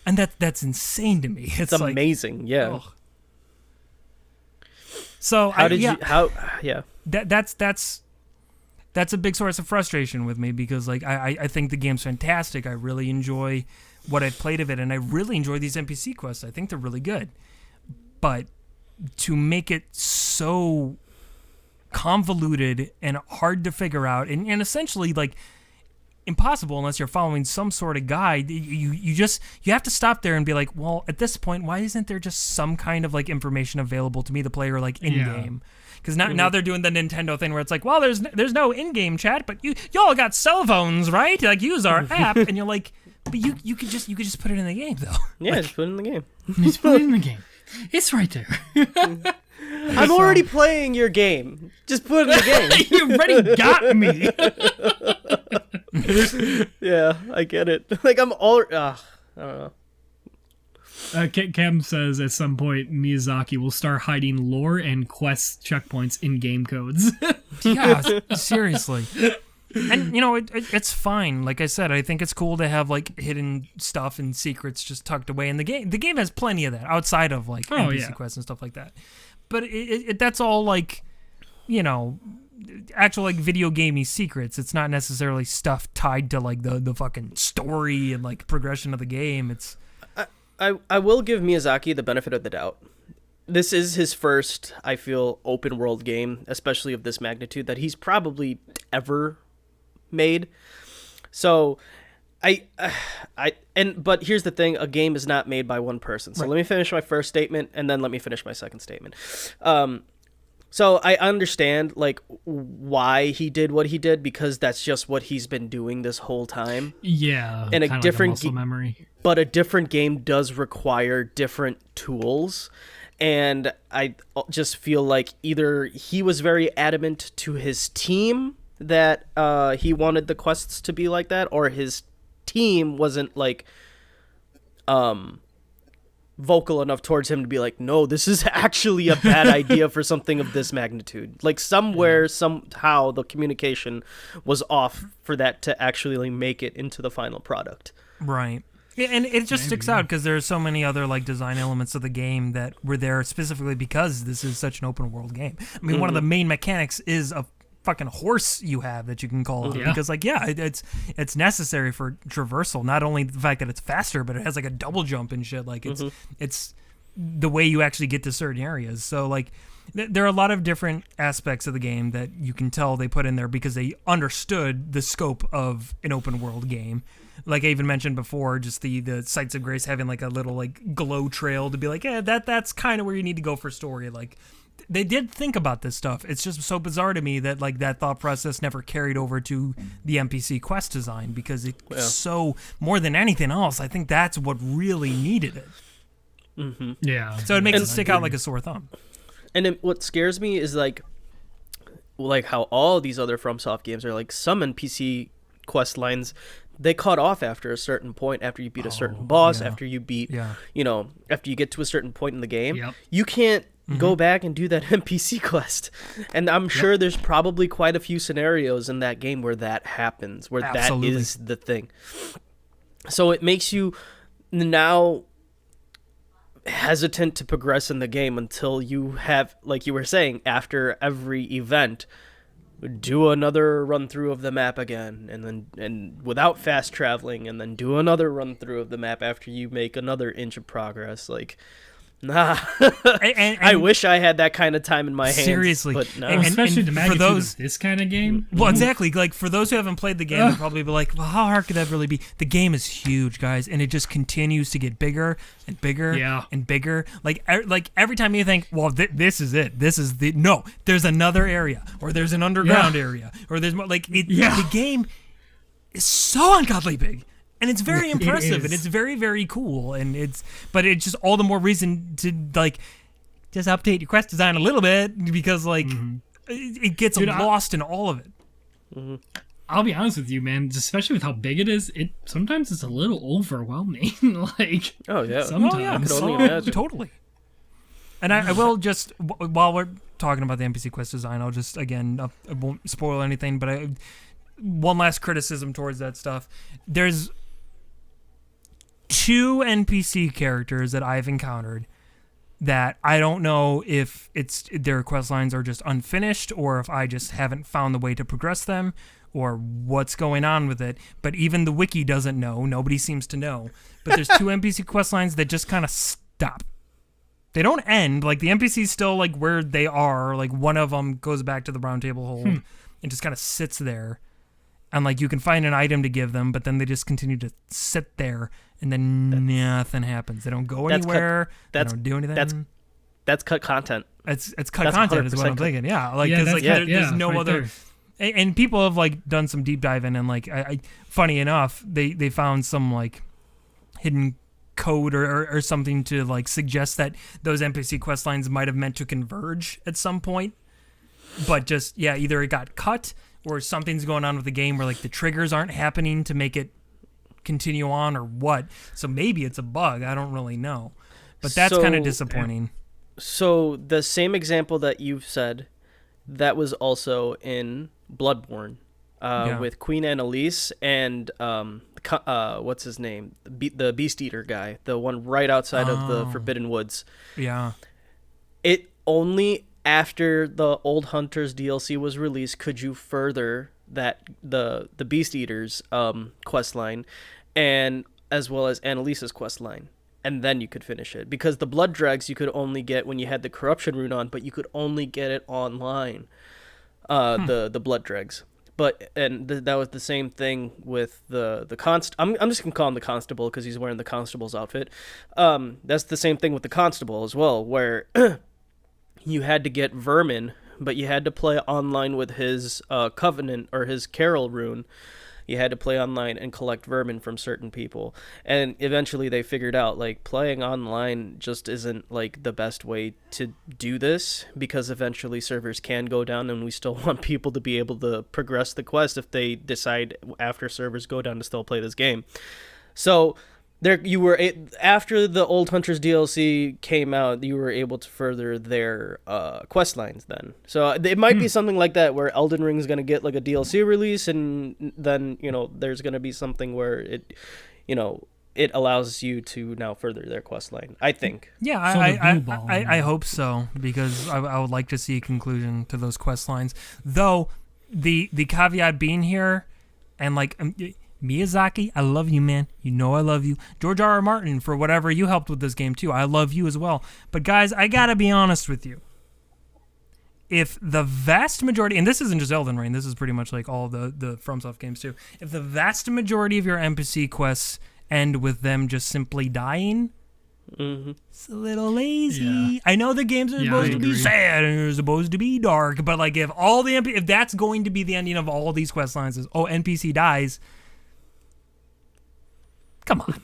and that's insane to me. It's like, amazing, yeah. Oh. So that's a big source of frustration with me because like I think the game's fantastic. I really enjoy what I've played of it, and I really enjoy these NPC quests. I think they're really good. But to make it so convoluted and hard to figure out and essentially like impossible unless you're following some sort of guide, you have to stop there and be like, well, at this point, why isn't there just some kind of like information available to me, the player, like in game? Because now they're doing the Nintendo thing where it's like, well, there's no in-game chat, but y'all got cell phones, right? Like, use our app, and you're like, but you could just put it in the game though. Yeah, just put it in the game. Just put it in the game. It's right there. I'm already playing your game. Just put it in the game. You already got me. Yeah, I get it. Like I'm all. I don't know. Cam says at some point Miyazaki will start hiding lore and quest checkpoints in game codes. Yeah, seriously. And you know it's fine. Like I said, I think it's cool to have like hidden stuff and secrets just tucked away in the game. The game has plenty of that outside of like NPC quests and stuff like that. But that's all like, you know, actual like video gamey secrets. It's not necessarily stuff tied to like the fucking story and like progression of the game. It's. I will give Miyazaki the benefit of the doubt. This is his first, I feel, open world game, especially of this magnitude, that he's probably ever made. So, but here's the thing: a game is not made by one person. So let me finish my first statement, and then let me finish my second statement. So I understand like why he did what he did because that's just what he's been doing this whole time. Yeah, and a different muscle memory. But a different game does require different tools, and I just feel like either he was very adamant to his team that he wanted the quests to be like that, or his team wasn't like vocal enough towards him to be like, no, this is actually a bad idea for something of this magnitude. Like somewhere, somehow the communication was off for that to actually make it into the final product. Right. Yeah, and it just sticks out because there are so many other like design elements of the game that were there specifically because this is such an open world game. I mean, one of the main mechanics is a fucking horse you have that you can call out because like it's necessary for traversal. Not only the fact that it's faster, but it has like a double jump and shit. Like it's the way you actually get to certain areas. So like there are a lot of different aspects of the game that you can tell they put in there because they understood the scope of an open world game. like I even mentioned before, just the Sights of Grace having like a little like glow trail to be like, yeah, that's kind of where you need to go for story. Like they did think about this stuff. It's just so bizarre to me that like that thought process never carried over to the NPC quest design, because it's so, more than anything else, I think that's what really needed it. Mm-hmm. Yeah. So it makes it stick out like a sore thumb. And then what scares me is like how all these other FromSoft games are, like some NPC quest lines, they cut off after a certain point, after you beat a certain boss, after you beat, after you get to a certain point in the game, you can't go back and do that NPC quest. And I'm sure there's probably quite a few scenarios in that game where that happens, where that is the thing. So it makes you now hesitant to progress in the game until you have, like you were saying, after every event, do another run through of the map again, and without fast traveling, and then do another run through of the map after you make another inch of progress. Like, nah. and I wish I had that kind of time in my hands. Seriously. But no. Especially the magnitude for those, of this kind of game. Well, exactly. Like, for those who haven't played the game, they'll probably be like, well, how hard could that really be? The game is huge, guys, and it just continues to get bigger and bigger and bigger. Like every time you think, well, this is it. This is the... No, there's another area, or there's an underground area, or there's more... Like, the game is so ungodly big. And it's very impressive, and it's very, very cool, but it's just all the more reason to like just update your quest design a little bit, because like it gets lost in all of it. Mm-hmm. I'll be honest with you, man. Especially with how big it is, sometimes it's a little overwhelming. Like, I sometimes. could only imagine. Totally. And I will just, while we're talking about the NPC quest design, I'll just, again, I won't spoil anything, but one last criticism towards that stuff. There's 2 NPC characters that I've encountered that I don't know if their quest lines are just unfinished, or if I just haven't found the way to progress them, or what's going on with it. But even the wiki doesn't know. Nobody seems to know. But there's 2 NPC quest lines that just kind of stop. They don't end. Like, the NPC's still like where they are. Like, one of them goes back to the round table hold and just kind of sits there. And like, you can find an item to give them, but then they just continue to sit there, and then nothing happens. They don't go anywhere. They don't do anything. That's cut content. It's cut content is what I'm thinking. Yeah, like, because like there's no other. And people have like done some deep diving, and like, I funny enough, they found some like hidden code or something to like suggest that those NPC quest lines might have meant to converge at some point, but just either it got cut, or something's going on with the game where like the triggers aren't happening to make it continue on, or what. So maybe it's a bug. I don't really know. But that's kind of disappointing. So the same example that you've said, that was also in Bloodborne with Queen Annalise and what's his name? The Beast Eater guy, the one right outside of the Forbidden Woods. Yeah. It only... After the Old Hunters DLC was released, could you further that the Beast Eaters quest line, and as well as Annalise's quest line, and then you could finish it, because the Blood Dregs you could only get when you had the Corruption rune on, but you could only get it online. The Blood Dregs, that was the same thing with the I'm just gonna call him the Constable because he's wearing the Constable's outfit. That's the same thing with the Constable as well, where you had to get Vermin, but you had to play online with his Covenant or his Carol rune. You had to play online and collect Vermin from certain people. And eventually they figured out, like, playing online just isn't, like, the best way to do this, because eventually servers can go down, and we still want people to be able to progress the quest if they decide after servers go down to still play this game. So... after the Old Hunters DLC came out, you were able to further their quest lines then. So it might be something like that, where Elden Ring is going to get like a DLC release, and then, there's going to be something where it allows you to now further their quest line, I think. Yeah, I hope so, because I would like to see a conclusion to those quest lines. Though the caveat being here, and like... Miyazaki, I love you, man. You know I love you. George R.R. Martin, for whatever you helped with this game, too. I love you as well. But, guys, I gotta be honest with you. if the vast majority, and this isn't just Elden Ring, this is pretty much like all the FromSoft games too. If the vast majority of your NPC quests end with them just simply dying, it's a little lazy. Yeah. I know the games are supposed to be sad and they're supposed to be dark, but like if all the if that's going to be the ending of all these quest lines is NPC dies, come on.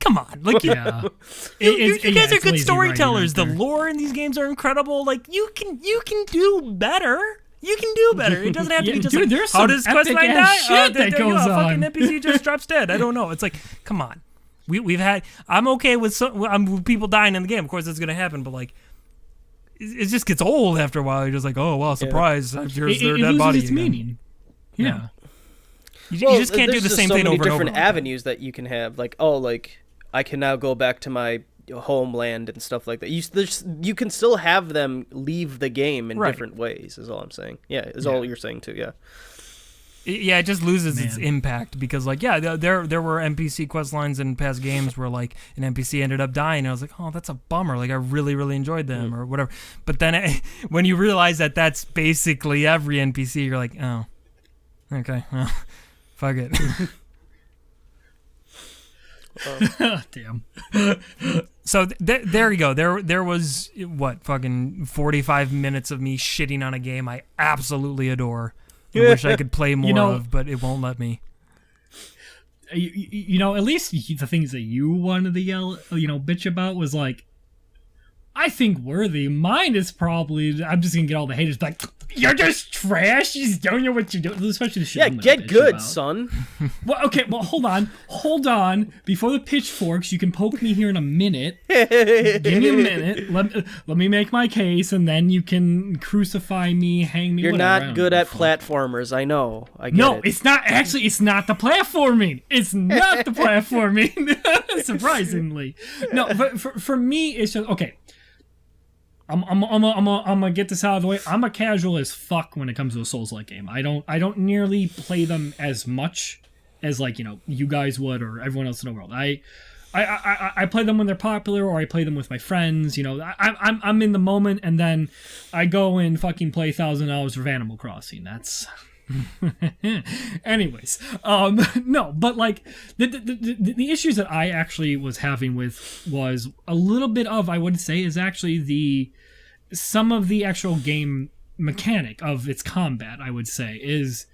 Come on, like you guys are good storytellers. The lore in these games are incredible. Like you can do better. You can do better. It doesn't have to be just dude, like, how does questline die? Shit that goes on. Fucking NPC just drops dead. I don't know. It's like, come on. We've had. I'm okay with people dying in the game. Of course, that's gonna happen. But like, it just gets old after a while. You're just like, oh well, surprise! Here's their dead body. Its meaning. Yeah. You just can't do the same thing over and over. There's so many different avenues that you can have. Like, I can now go back to my homeland and stuff like that. You can still have them leave the game in different ways, is all I'm saying. Yeah, is all you're saying too, yeah. Yeah, it just loses its impact because, like, there were NPC quest lines in past games where, like, an NPC ended up dying, and I was like, oh, that's a bummer. Like, I really, really enjoyed them or whatever. But then when you realize that that's basically every NPC, you're like, oh, okay, well, fuck it. Damn. So there you go. There was fucking 45 minutes of me shitting on a game I absolutely adore. I wish I could play more of, but it won't let me. At least the things that you wanted to yell, bitch about was like, I think worthy. Mine is probably, I'm just gonna get all the haters like, you're just trash. You just don't know what you're doing. Especially the shit. Yeah, get good, son. Well, okay. Well, hold on. Before the pitchforks, you can poke me here in a minute. Give me a minute. Let me make my case, and then you can crucify me, hang me. You're whatever. not good at platformers. I know. I get it. It's not. Actually, it's not the platforming. It's not the platforming. Surprisingly, no. But for me, it's just okay. I'm gonna get this out of the way. I'm a casual as fuck when it comes to a Souls-like game. I don't nearly play them as much as like you guys would or everyone else in the world. I play them when they're popular or I play them with my friends. I'm in the moment and then I go and fucking play 1,000 hours of Animal Crossing. That's. Anyways, no, but like the issues that I actually was having with was a little bit of, I would say, is actually some of the actual game mechanic of its combat. I would say is,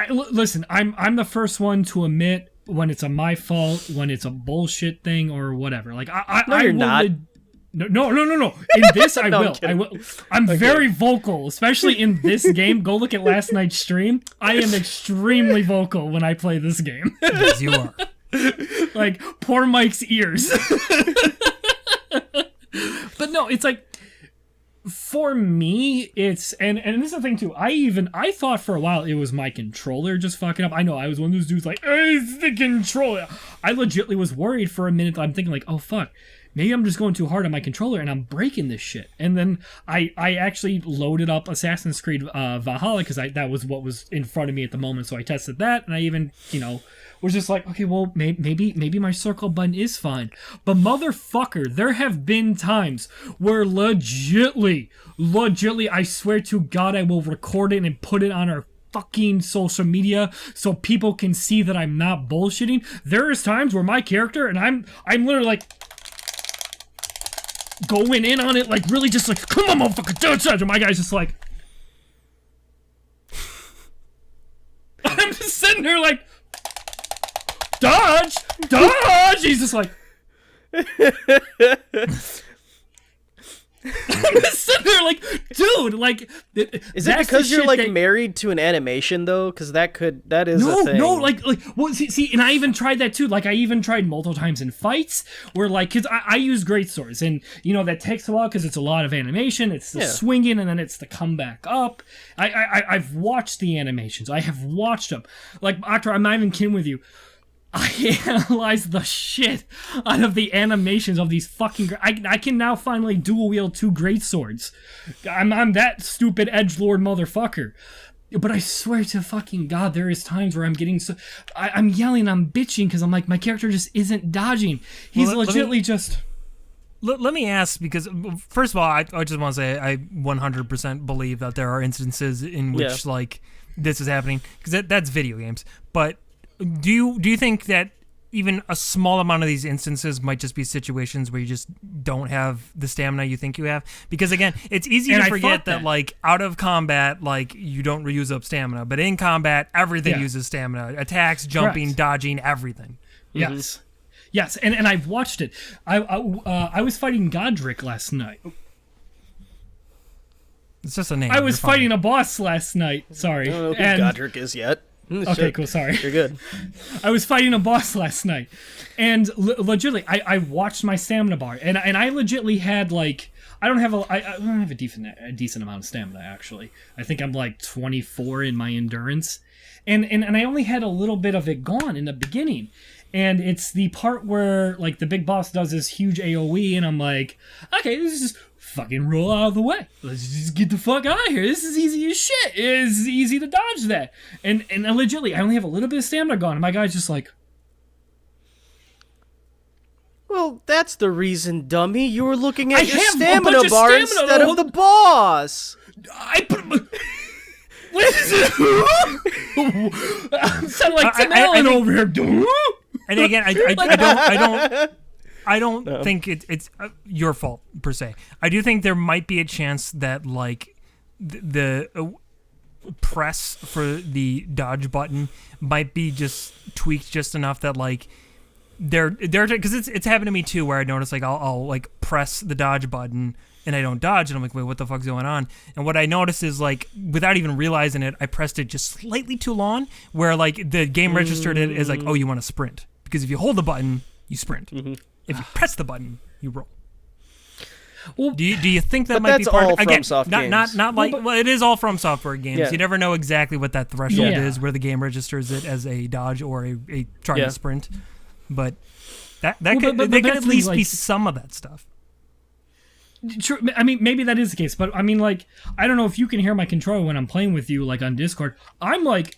listen, I'm the first one to admit when it's my fault, when it's a bullshit thing or whatever. Like you're not. No. In this, I will. I will. I'm very vocal, especially in this game. Go look at last night's stream. I am extremely vocal when I play this game. Yes, you are. Like, poor Mike's ears. But no, it's like, for me, it's, and this is the thing too, I thought for a while it was my controller just fucking up. I know, I was one of those dudes like, it's the controller. I legitimately was worried for a minute. I'm thinking like, oh fuck, maybe I'm just going too hard on my controller and I'm breaking this shit. And then I actually loaded up Assassin's Creed Valhalla because that was what was in front of me at the moment. So I tested that and I even, was just like, okay, well, maybe my circle button is fine. But motherfucker, there have been times where legitly, I swear to God, I will record it and put it on our fucking social media so people can see that I'm not bullshitting. There is times where my character, and I'm literally like, going in on it, like really just like, come on, motherfucker, dodge. And my guy's just like, I'm just sitting there like, dodge. He's just like, I'm just sitting there like, dude, like, is it because you're like married to an animation though? Because that is a thing. No, like, well, see, and I even tried that too. Like, I even tried multiple times in fights where, like, because I use great swords, and that takes a while because it's a lot of animation. It's the swinging, and then it's the comeback up. I've watched the animations. I have watched them. Like, Octor, I'm not even kidding with you. I analyzed the shit out of the animations of these fucking... I can now finally dual wield 2 great swords. I'm that stupid edgelord motherfucker. But I swear to fucking God, there is times where I'm getting so... I'm yelling, I'm bitching, because I'm like, my character just isn't dodging. He's legitimately just... Let me ask, because first of all, I just want to say I 100% believe that there are instances in which like this is happening, because that's video games. But do you think that even a small amount of these instances might just be situations where you just don't have the stamina you think you have? Because again, it's easy to forget that like out of combat, like you don't reuse up stamina, but in combat, everything uses stamina. Attacks, jumping, dodging, everything. Yes. Yes, and I've watched it. I was fighting Godric last night. It's just a name. I was fighting a boss last night. Sorry. I don't know who Godric is yet. Okay, cool. Sorry. You're good. I was fighting a boss last night, and legitimately, I watched my stamina bar, and I legitimately had like I don't have a decent amount of stamina actually. I think I'm like 24 in my endurance, and I only had a little bit of it gone in the beginning. And it's the part where, like, the big boss does this huge AoE, and I'm like, okay, this is just fucking roll out of the way. Let's just get the fuck out of here. This is easy as shit. It's easy to dodge that. And legitimately, I only have a little bit of stamina gone, and my guy's just like... Well, that's the reason, dummy. You were looking at your stamina bar stamina instead of the boss. What is it? I sound like Tim Allen over here. And again, I don't think it's your fault per se. I do think there might be a chance that like the press for the dodge button might be just tweaked just enough that like they're because it's happened to me too, where I notice like I'll like press the dodge button and I don't dodge, and I'm like, wait, what the fuck's going on? And what I noticed is, like, without even realizing it, I pressed it just slightly too long, where, like, the game registered it as, like, oh, you want to sprint. Because if you hold the button, you sprint. Mm-hmm. If you press the button, you roll. Well, do you think that might be part of again? Not like well, it is all from software games. Yeah. You never know exactly what that threshold is, where the game registers it as a dodge or a trying to sprint. But that could at least be some of that stuff. True. I mean, maybe that is the case, but I mean, like, I don't know if you can hear my controller when I'm playing with you, like on Discord. I'm like,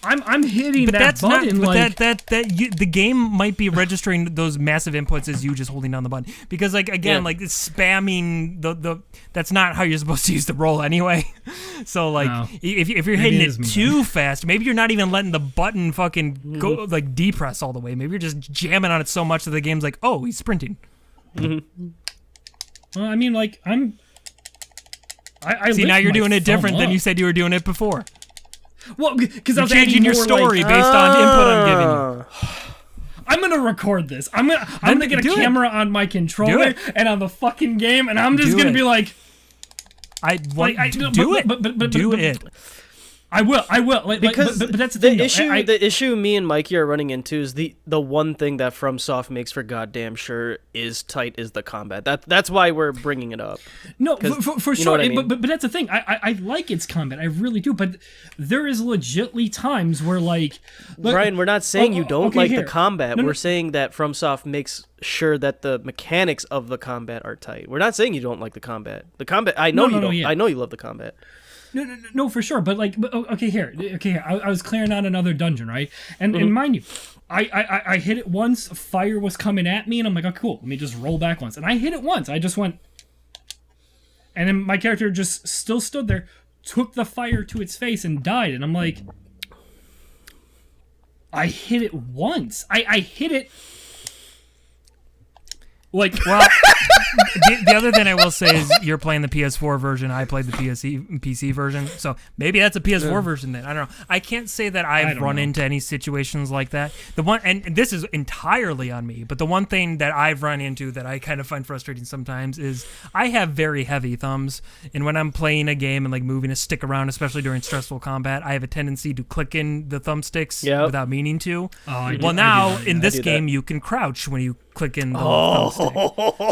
I'm hitting but that button. But the game might be registering those massive inputs as you just holding down the button, because, like, again, like it's spamming the that's not how you're supposed to use the roll anyway. So like, if you're hitting it too fast, maybe you're not even letting the button fucking go like depress all the way. Maybe you're just jamming on it so much that the game's like, oh, he's sprinting. Mm-hmm. Well, I mean, like, I see, now you're doing it different than you said you were doing it before. Well, because I was changing your story based on input I'm giving you. I'm gonna record this. I'm gonna get a camera on my controller and on the fucking game, and I'm just gonna be like, do it. I will. Like, because but that's the thing. The issue me and Mikey are running into is the one thing that FromSoft makes for goddamn sure is tight is the combat. That's why we're bringing it up. No, for sure. I mean? But that's the thing. I like its combat. I really do. But there is legitly times where like Brian, we're not saying you don't like the combat. We're saying that FromSoft makes sure that the mechanics of the combat are tight. We're not saying you don't like the combat. The combat. I know you don't. Yeah. I know you love the combat. No, for sure. But like, okay, here. I was clearing out another dungeon, right? And mind you, I hit it once. Fire was coming at me, and I'm like, oh, cool. Let me just roll back once. And I hit it once. I just went, and then my character just still stood there, took the fire to its face, and died. And I'm like, I hit it once. I hit it. Like, well, the other thing I will say is you're playing the PS4 version. I played the PC version, so maybe that's a PS4 version. Then I don't know. I can't say that I've run into any situations like that. The one, and this is entirely on me, but the one thing that I've run into that I kind of find frustrating sometimes is I have very heavy thumbs, and when I'm playing a game and like moving a stick around, especially during stressful combat, I have a tendency to click in the thumbsticks without meaning to. Well, now in this game, you can crouch when you click in the thumbstick.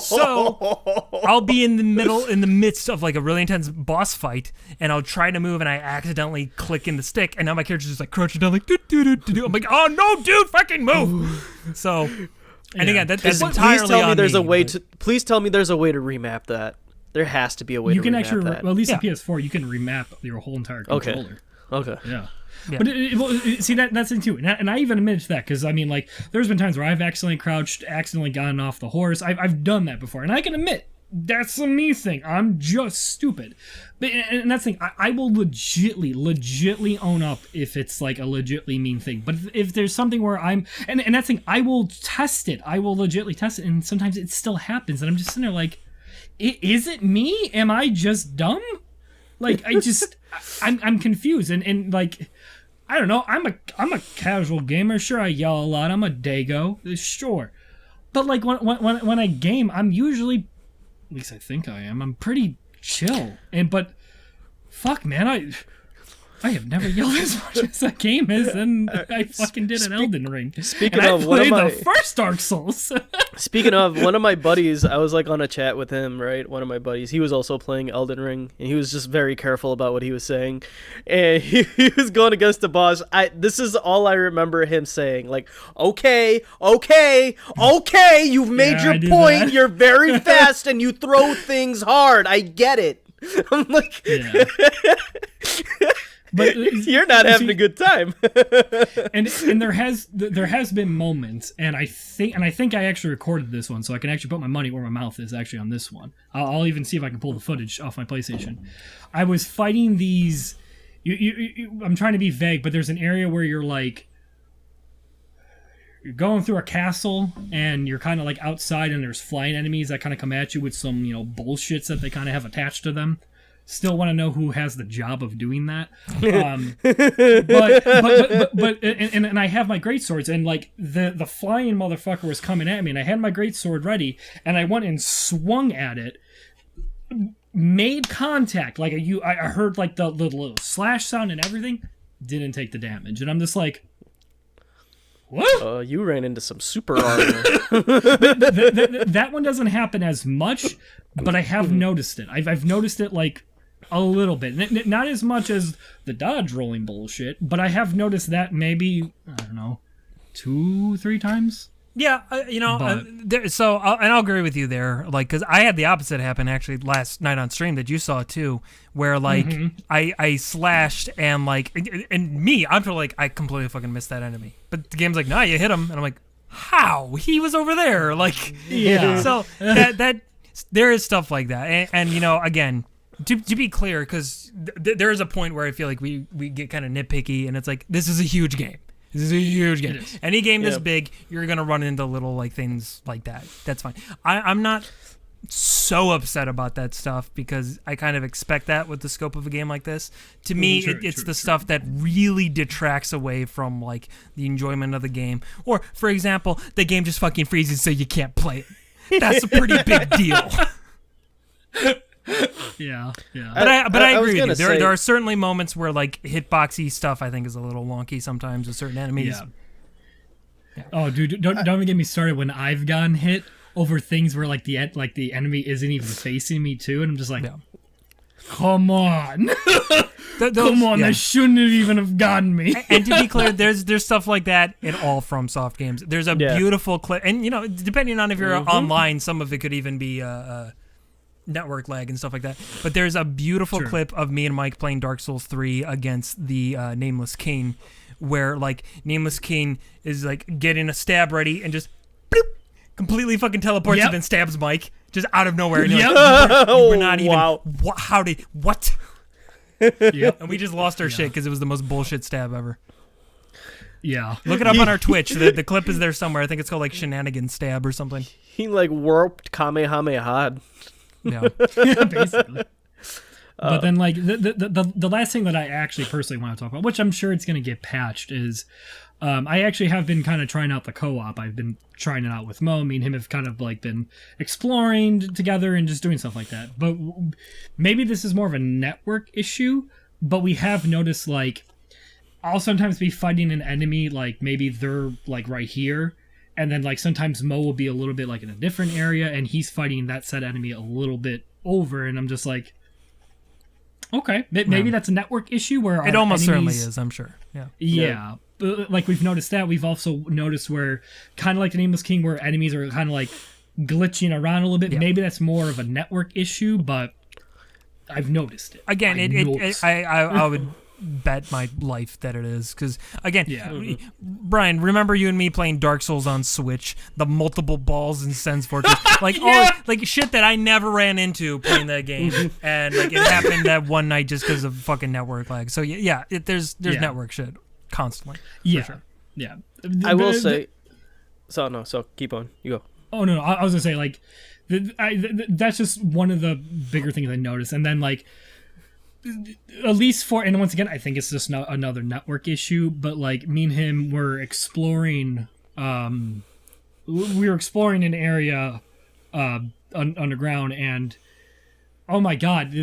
So I'll be in the midst of like a really intense boss fight, and I'll try to move, and I accidentally click in the stick, and now my character's just like crouching down, like do. I'm like, oh no, dude, fucking move! So, and again, that's entirely please tell me on there's me, a way to. Please tell me there's a way to remap that. There has to be a way. You to can remap actually, that. well, at least in PS4, you can remap your whole entire controller. Okay. Okay. Yeah. Yeah. But see that's the thing too, and I even admit to that because I mean, like, there's been times where I've accidentally crouched, accidentally gotten off the horse. I've done that before, and I can admit that's a me thing. I'm just stupid. But and that's the thing. I will legitly own up if it's like a legitly mean thing. But if there's something where and that's the thing, I will test it. I will legitly test it, and sometimes it still happens, and I'm just sitting there like, is it me? Am I just dumb? Like I'm confused, and like. I don't know. I'm a casual gamer. Sure, I yell a lot. I'm a dago. Sure, but like when I game, I'm usually, at least I think I am. I'm pretty chill. But fuck, man, I have never yelled as much as a game is, and I fucking did an Elden Ring. Speaking and of, I one of played my the first Dark Souls. speaking of, one of my buddies, I was like on a chat with him, right? One of my buddies, he was also playing Elden Ring, and he was just very careful about what he was saying, and he was going against the boss. This is all I remember him saying, like, okay, you've made Yeah, your point. That. You're very fast, and you throw things hard. I get it. I'm like, yeah. But you're not having a good time. and there has been moments, and I think I actually recorded this one, so I can actually put my money where my mouth is actually on this one. I'll even see if I can pull the footage off my PlayStation. I was fighting these. I'm trying to be vague, but there's an area where you're going through a castle, and you're kind of like outside, and there's flying enemies that kind of come at you with some bullshits that they kind of have attached to them. Still want to know who has the job of doing that. But I have my greatswords, and like the flying motherfucker was coming at me, and I had my greatsword ready, and I went and swung at it, made contact, like I heard like the little slash sound and everything, didn't take the damage, and I'm just like, what? You ran into some super armor. That one doesn't happen as much, but I have noticed it. I've noticed it like a little bit, not as much as the dodge rolling bullshit, but I have noticed that maybe, I don't know, 2-3 times. Yeah, I'll agree with you there, like, because I had the opposite happen actually last night on stream that you saw too, where like I slashed and like, and me, I'm like, I completely fucking missed that enemy, but the game's like, nah, you hit him, and I'm like, how? He was over there, like, yeah. So that there is stuff like that, and again, to be clear, because there is a point where I feel like we get kind of nitpicky, and it's like, this is a huge game. This is a huge game. Any game this big, you're going to run into little like things like that. That's fine. I'm not so upset about that stuff because I kind of expect that with the scope of a game like this. To me, it's the stuff that really detracts away from like the enjoyment of the game. Or, for example, the game just fucking freezes so you can't play it. That's a pretty big deal. Yeah. But I agree with you. There are certainly moments where like hitboxy stuff I think is a little wonky sometimes with certain enemies. Yeah. Oh, dude, don't even get me started when I've gotten hit over things where like the enemy isn't even facing me too, and I'm just like, come on. Come on, that shouldn't have even have gotten me. And to be clear, there's stuff like that in all FromSoft games. There's a beautiful clip, and depending on if you're online, some of it could even be network lag and stuff like that. But there's a beautiful clip of me and Mike playing Dark Souls 3 against the Nameless King, where like Nameless King is like getting a stab ready and just bloop, completely fucking teleports and then stabs Mike just out of nowhere. And we're not even. Wow. What? And we just lost our shit because it was the most bullshit stab ever. Yeah. Look it up on our Twitch. The clip is there somewhere. I think it's called like Shenanigan Stab or something. He like warped Kamehameha. Yeah. Basically. But then like the last thing that I actually personally want to talk about, which I'm sure it's going to get patched, is I actually have been kind of trying out the co-op. I've been trying it out with Mo. Me and him have kind of like been exploring together and just doing stuff like that. But maybe this is more of a network issue, but we have noticed like I'll sometimes be fighting an enemy, like maybe they're like right here, and then like sometimes Mo will be a little bit like in a different area and he's fighting that said enemy a little bit over, and I'm just like, okay, maybe that's a network issue where it almost certainly is, I'm sure. Yeah. But like we've noticed that. We've also noticed where kind of like the Nameless King, where enemies are kind of like glitching around a little bit. Maybe that's more of a network issue, but I've noticed it. Again, I would bet my life that it is. Because again, Yeah. Brian, remember you and me playing Dark Souls on Switch, the multiple balls and Sense Fortress, like Yeah. like shit that I never ran into playing that game, and like it happened that one night just because of fucking network lag. So yeah, there's network shit constantly. Yeah. For sure. Yeah. I will say. So keep on. You go. Oh no, I was gonna say like, that's just one of the bigger things I noticed, and then like, at least and once again, I think it's just another network issue. But like, me and him were exploring, we were exploring an area, underground, and oh my god,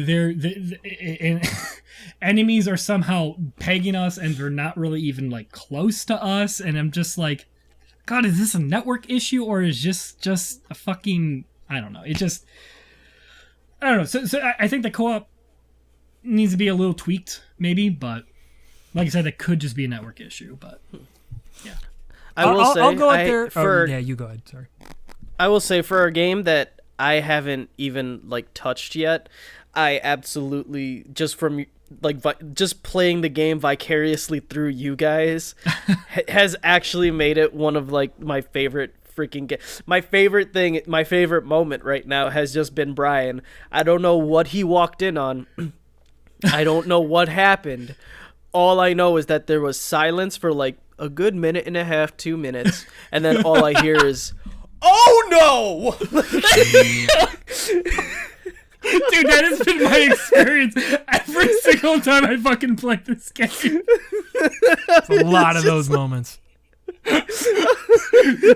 enemies are somehow pegging us, and they're not really even like close to us, and I'm just like, God, is this a network issue or is just a fucking, I don't know. I don't know. So I think the co-op needs to be a little tweaked, maybe, but like I said, that could just be a network issue. But yeah, I'll go out there. Yeah, you go ahead. Sorry. I will say for a game that I haven't even like touched yet, I absolutely just playing the game vicariously through you guys has actually made it one of like my favorite freaking my favorite moment right now has just been Brian. I don't know what he walked in on. I don't know what happened. All I know is that there was silence for like a good minute and a half, 2 minutes, and then all I hear is, "Oh no!" Dude, that has been my experience every single time I fucking play this game. It's a lot of those moments. Dude,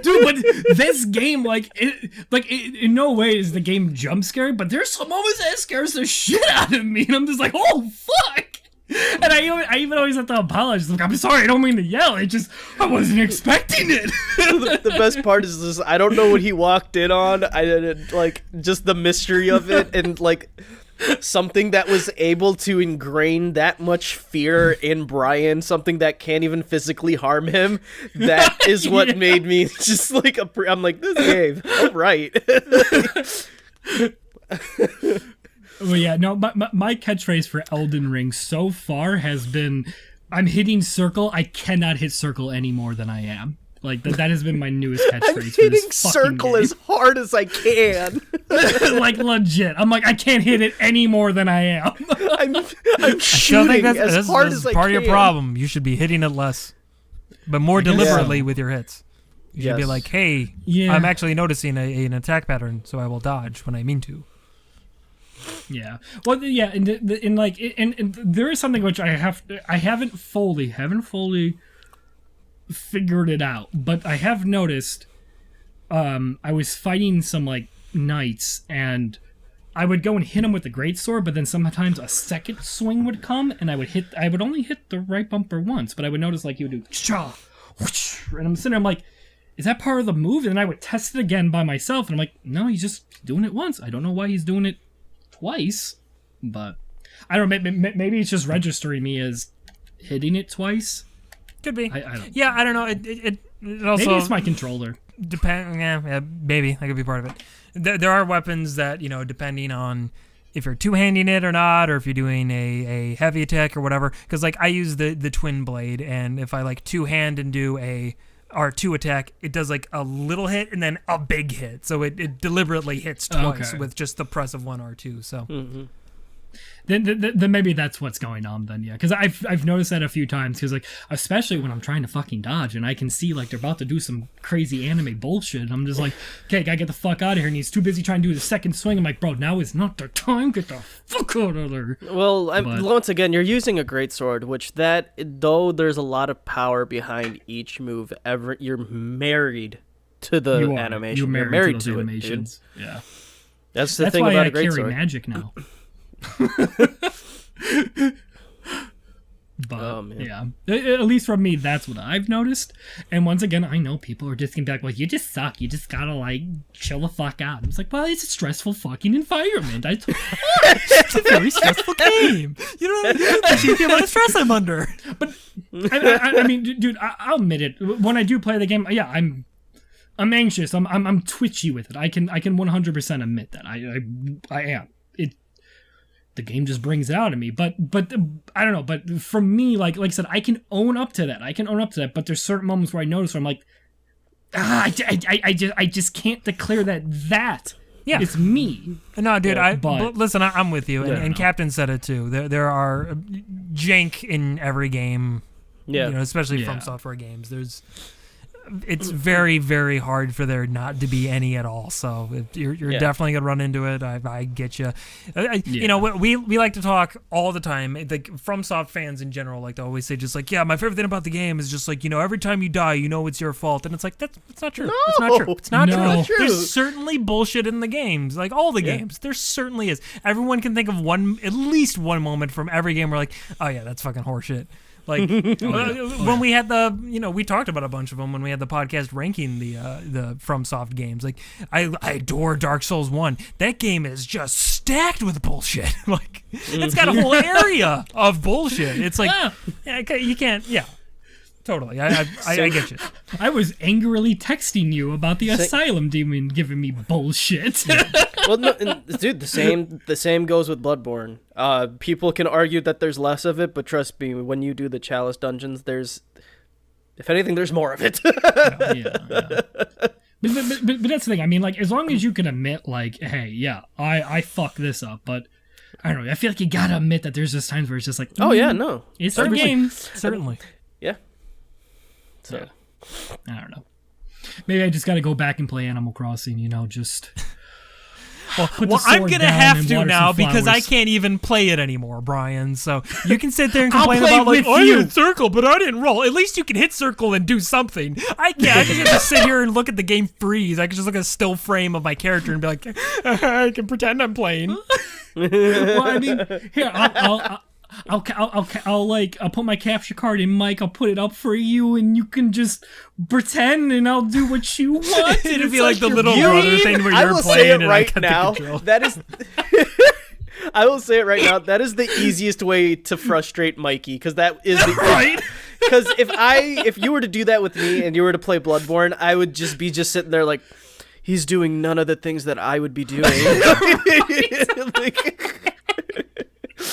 but this game, in no way is the game jump scary, but there's some moments that scares the shit out of me, and I'm just like, oh, fuck! And I even always have to apologize. Like, I'm sorry, I don't mean to yell. I wasn't expecting it. The best part is this: I don't know what he walked in on. I didn't like just the mystery of it, and like something that was able to ingrain that much fear in Brian, something that can't even physically harm him. That is what made me just like I'm like, this game, all right. Well, yeah, no, my catchphrase for Elden Ring so far has been, I'm hitting circle, I cannot hit circle any more than I am. Like, that has been my newest catchphrase I'm for this hitting fucking circle game. as hard as I can. Like, legit. I'm like, I can't hit it any more than I am. I'm shooting as hard as I can. Part of your problem. You should be hitting it less, but more deliberately with your hits. You should be like, hey, I'm actually noticing an attack pattern, so I will dodge when I mean to. Yeah. Well, yeah, and there is something which I haven't fully figured it out, but I have noticed. I was fighting some like knights, and I would go and hit them with the greatsword, but then sometimes a second swing would come, and I would only hit the right bumper once, but I would notice like he would do cha, whoosh, and I'm sitting there, I'm like, is that part of the move? And then I would test it again by myself, and I'm like, no, he's just doing it once. I don't know why he's doing it twice, but I don't know. Maybe it's just registering me as hitting it twice. Could be. I don't. Yeah, I don't know. It also maybe it's my controller. Yeah, maybe that could be part of it. There are weapons that, you know, depending on if you're two-handing it or not, or if you're doing a heavy attack or whatever. Because like I use the twin blade, and if I like two-hand and do a R2 attack, it does like a little hit and then a big hit. So it deliberately hits twice with just the press of one R2. So then maybe that's what's going on then, yeah. Because I've noticed that a few times, because like, especially when I'm trying to fucking dodge and I can see like they're about to do some crazy anime bullshit, and I'm just like, okay, gotta get the fuck out of here, and he's too busy trying to do the second swing. I'm like, bro, now is not the time, get the fuck out of there. Well, once again, you're using a greatsword, which though there's a lot of power behind each move, you're married to the animation. You're married to animations. It, dude. Yeah. That's the thing about a greatsword. That's why I carry magic now. But yeah, at least from me, that's what I've noticed. And once again, I know people are just getting back like, you just suck, you just gotta like chill the fuck out. It's like, well, it's a stressful fucking environment. It's a very stressful game. You don't appreciate the amount of stress I'm under. But I mean, dude, I'll admit it. When I do play the game, yeah, I'm anxious. I'm twitchy with it. I can 100% admit that. I am. the game just brings it out of me. But I don't know. But for me, like I said, I can own up to that. But there's certain moments where I notice where I'm like, I just can't declare that. Yeah, it's me. No, dude. Listen, I'm with you, and Captain said it too. There are jank in every game. Yeah, especially from software games. It's very, very hard for there not to be any at all. So you're definitely gonna run into it. I get you. We like to talk all the time. Like FromSoft fans in general like to always say just like, my favorite thing about the game is just like every time you die, it's your fault, and it's like that's not true. It's not true. It's not true. There's certainly bullshit in the games, like all the games. There certainly is. Everyone can think of at least one moment from every game where like, oh yeah, that's fucking horseshit. Like when we had we talked about a bunch of them when we had the podcast ranking the FromSoft games. Like I adore Dark Souls 1. That game is just stacked with bullshit. Like it's got a whole area of bullshit. It's like you can't. Yeah, totally. I get you. I was angrily texting you about the Asylum demon giving me bullshit. Well, no, dude, the same goes with Bloodborne. People can argue that there's less of it, but trust me, when you do the Chalice dungeons, if anything, there's more of it. Yeah. But that's the thing. I mean, like, as long as you can admit, like, hey, I fucked this up, but I don't know. I feel like you gotta admit that there's just times where it's just like, no, it's a game. Certainly. Yeah. So, I don't know. Maybe I just gotta go back and play Animal Crossing. Just. Well, I'm gonna have to now because I can't even play it anymore, Brian. So you can sit there and complain about like, I hit circle, but I didn't roll. At least you can hit circle and do something. I can't. I can just sit here and look at the game freeze. I can just look at a still frame of my character and be like, I can pretend I'm playing. Well, I mean, here I'll put my capture card in, Mike. I'll put it up for you, and you can just pretend, and I'll do what you want. It'd be like the little brother thing where you're playing and I got the control. That is. I will say it right now. That is the easiest way to frustrate Mikey, because that is the right. Because if you were to do that with me and you were to play Bloodborne, I would just be sitting there like, he's doing none of the things that I would be doing.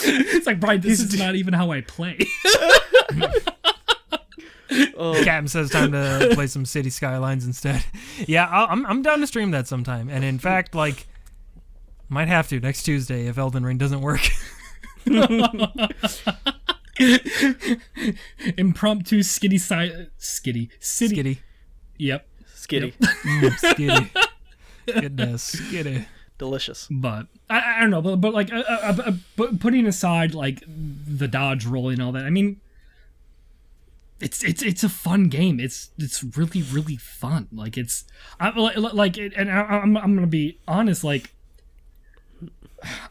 It's like, Brian, this is not even how I play. Captain says time to play some City Skylines instead. Yeah, I'm down to stream that sometime. And in fact, like, might have to next Tuesday if Elden Ring doesn't work. Impromptu City. Yep. Skitty. Skitty. Goodness, skitty. Delicious. But I don't know, but like putting aside like the dodge roll and all that, I mean, it's a fun game. It's really, really fun. Like I'm gonna be honest. Like,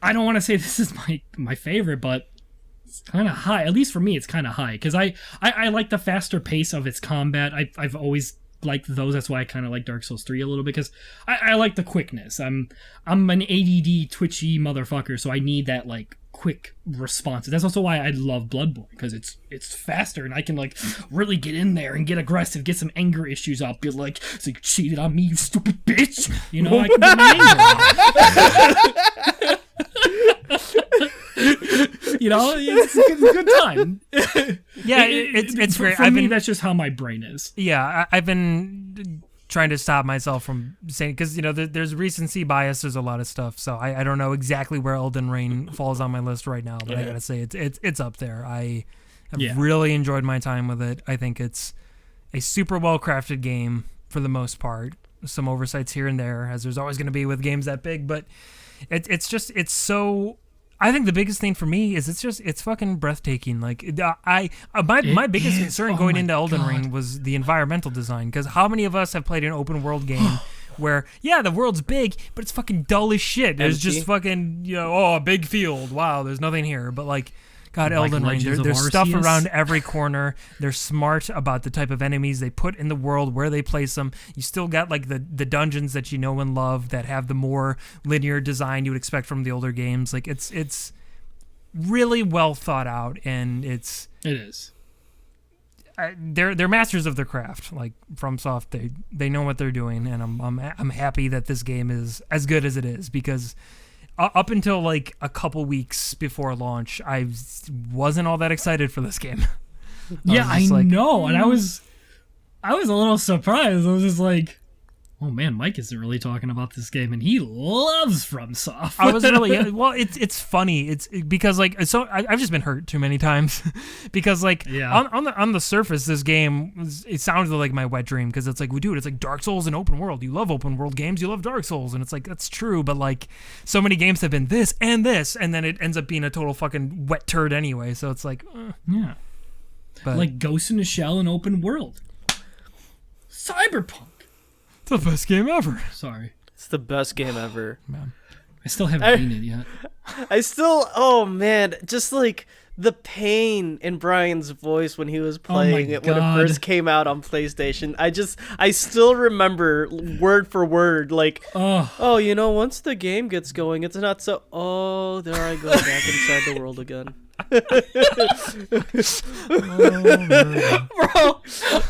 I don't want to say this is my favorite, but it's kind of high. At least for me, it's kind of high because I like the faster pace of its combat. I've always liked those. That's why I kind of like Dark Souls 3 a little bit, because I like the quickness. I'm an ADD twitchy motherfucker, so I need that like quick response. That's also why I love Bloodborne, because it's faster and I can like really get in there and get aggressive, get some anger issues out, be like, so you cheated on me, you stupid bitch. I can get my anger out. It's a good time. Yeah, it's great. For me, that's just how my brain is. Yeah, I've been trying to stop myself from saying, because there's recency bias. There's a lot of stuff, so I don't know exactly where Elden Ring falls on my list right now, but I gotta say it's up there. I have really enjoyed my time with it. I think it's a super well crafted game for the most part. Some oversights here and there, as there's always going to be with games that big, but it's so. I think the biggest thing for me is it's fucking breathtaking. Like my biggest concern going into Elden Ring was the environmental design, because how many of us have played an open world game where the world's big, but it's fucking dull as shit. There's just fucking a big field. Wow, there's nothing here. But like, God, Elden Ring, there's stuff around every corner. They're smart about the type of enemies they put in the world, where they place them. You still got like the dungeons that you know and love that have the more linear design you would expect from the older games. Like it's really well thought out, and it is. They're masters of their craft. Like FromSoft, they know what they're doing, and I'm happy that this game is as good as it is, because up until like a couple weeks before launch, I wasn't all that excited for this game. I know, and I was a little surprised. I was just like, oh man, Mike isn't really talking about this game, and he loves FromSoft. I was really well. It's funny. It's because like I've just been hurt too many times because like on the surface, this game it sounded like my wet dream because it's like, well, dude, it's like Dark Souls and open world. You love open world games. You love Dark Souls, and it's like that's true. But like so many games have been this, and then it ends up being a total fucking wet turd anyway. So it's like yeah, but like Ghost in the Shell and open world, Cyberpunk. It's the best game ever. Sorry. It's the best game ever. Man. I still haven't beaten it yet. Oh man, just like the pain in Brian's voice when he was playing it when it first came out on PlayStation. I still remember word for word, like, oh, you know, once the game gets going, it's not so, oh, there I go back inside the world again. Bro,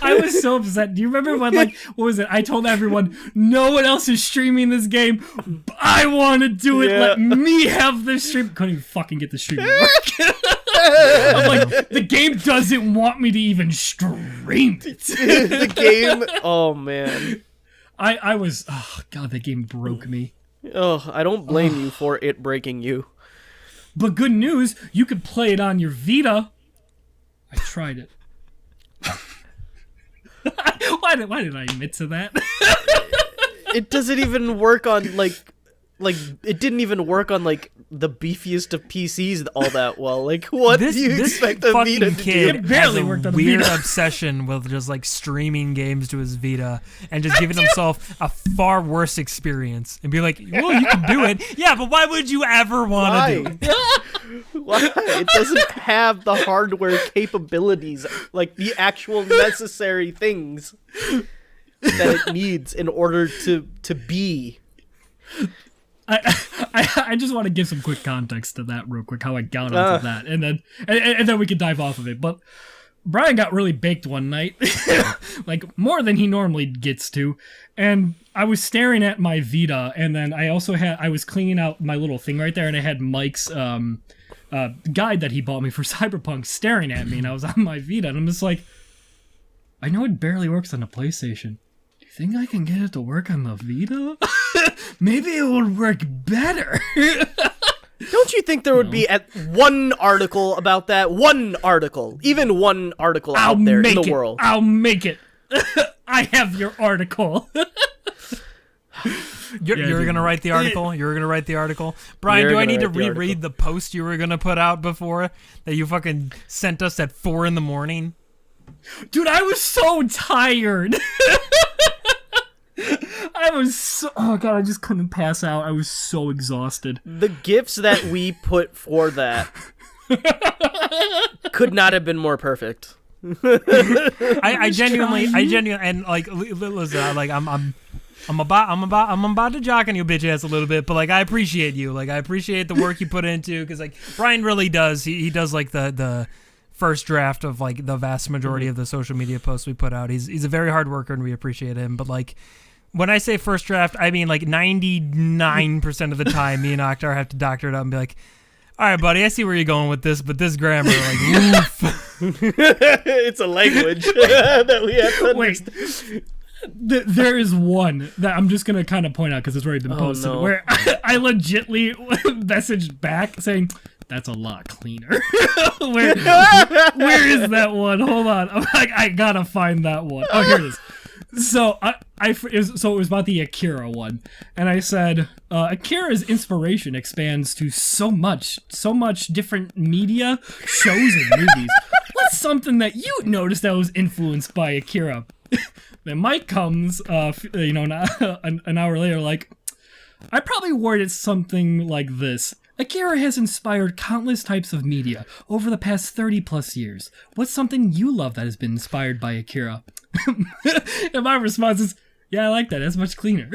I was so upset. Do you remember when, like, what was it? I told everyone, no one else is streaming this game. I want to do it. Let me have this stream. Couldn't even fucking get the stream to work. I'm like, the game doesn't want me to even stream it. The game, oh man. I was, oh god, that game broke me. Oh, I don't blame you for it breaking you. But good news, you could play it on your Vita. I tried it. Why did I admit to that? It doesn't even work on like it didn't even work on like the beefiest of PCs all that well. Like what do you expect a Vita to do? It barely worked on weird Vita. Obsession with just like streaming games to his Vita and just giving himself a far worse experience and be like, well, you can do it. Yeah, but why would you ever want to do it? Why? It doesn't have the hardware capabilities, like the actual necessary things that it needs in order to be. I just want to give some quick context to that real quick, how I got onto that, and then we can dive off of it. But Brian got really baked one night, like more than he normally gets to, and I was staring at my Vita, and then I was cleaning out my little thing right there, and I had Mike's guide that he bought me for Cyberpunk staring at me, and I was on my Vita, and I'm just like, I know it barely works on the PlayStation. Think I can get it to work on the Vita? Maybe it would work better. Don't you think there would be one article about that? One article. Even one article out there in the world. I'll make it. I have your article. You're going to write the article? You're going to write the article? Brian, do I need to reread the post you were going to put out before that you fucking sent us at 4 a.m? Dude, I was so tired. Oh god, I just couldn't pass out. I was so exhausted. The gifts that we put for that could not have been more perfect. I genuinely, and like, listen, like I'm about to jock on you bitch ass a little bit, but like I appreciate you. Like I appreciate the work you put into, because like Brian really does. He does like the first draft of like the vast majority of the social media posts we put out. He's a very hard worker, and we appreciate him. But like, when I say first draft, I mean like 99% of the time, me and Akhtar have to doctor it up and be like, all right, buddy, I see where you're going with this, but this grammar, like, oof. It's a language that we have to understand. There is one that I'm just going to kind of point out because it's already been posted, where I legitly messaged back saying, that's a lot cleaner. where is that one? Hold on. I'm like, I gotta find that one. Oh, here it is. So it was about the Akira one, and I said Akira's inspiration expands to so much different media, shows, and movies. What's something that you noticed that was influenced by Akira? Then Mike comes, an hour later, like, I probably worded something like this. Akira has inspired countless types of media over the past 30 plus years. What's something you love that has been inspired by Akira? And my response is, yeah, I like that. That's much cleaner.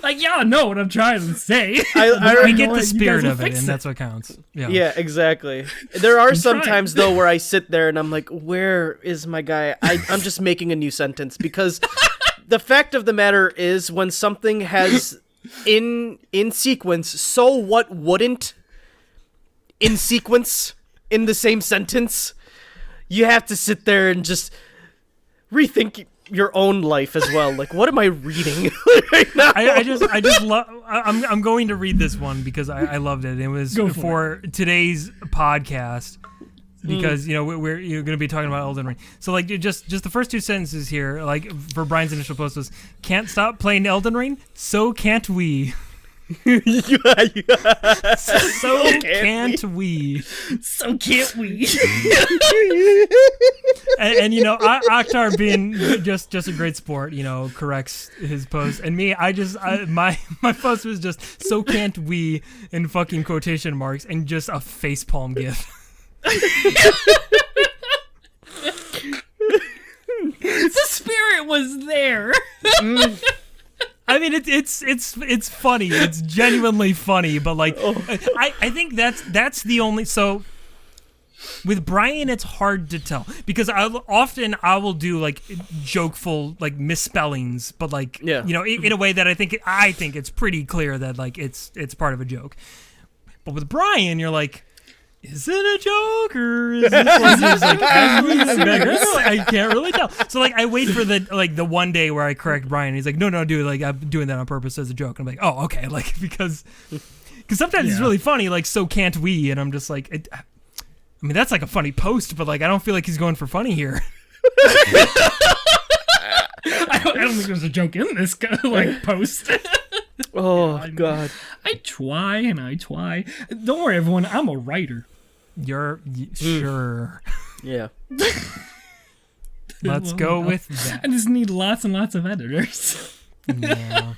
Like, y'all know what I'm trying to say. I get the spirit of it, and that's what counts. Yeah, exactly. There are some times, though, where I sit there and I'm like, where is my guy? I'm just making a new sentence because the fact of the matter is, when something has in sequence, so what wouldn't in sequence in the same sentence, you have to sit there and just rethink your own life as well. Like, what am I reading right now? I just love. I'm going to read this one because I loved it. It was for today's podcast because you're going to be talking about Elden Ring. So like just the first two sentences here, like for Brian's initial post was, "Can't stop playing Elden Ring, so can't we." So can't we? So can't we? and Akhtar being just a great sport, corrects his post, and me, my post was just "so can't we" in fucking quotation marks and just a facepalm gif. The spirit was there. I mean, it's funny. It's genuinely funny, but like, I think that's the only. So with Brian, it's hard to tell because I will do like jokeful like misspellings, but like in a way that I think it's pretty clear that like it's part of a joke. But with Brian, you're like, is it a joke or is this like I can't really tell. So like I wait for the one day where I correct Brian. He's like, no, dude, like I'm doing that on purpose as a joke. And I'm like, oh, okay, like because sometimes it's really funny, like so can't we? And I'm just like, I mean that's like a funny post, but like I don't feel like he's going for funny here. I don't think there's a joke in this like post. Oh God! I try and I try. Don't worry, everyone. I'm a writer. You're sure. Yeah. Let's go with that. I just need lots and lots of editors. Yeah.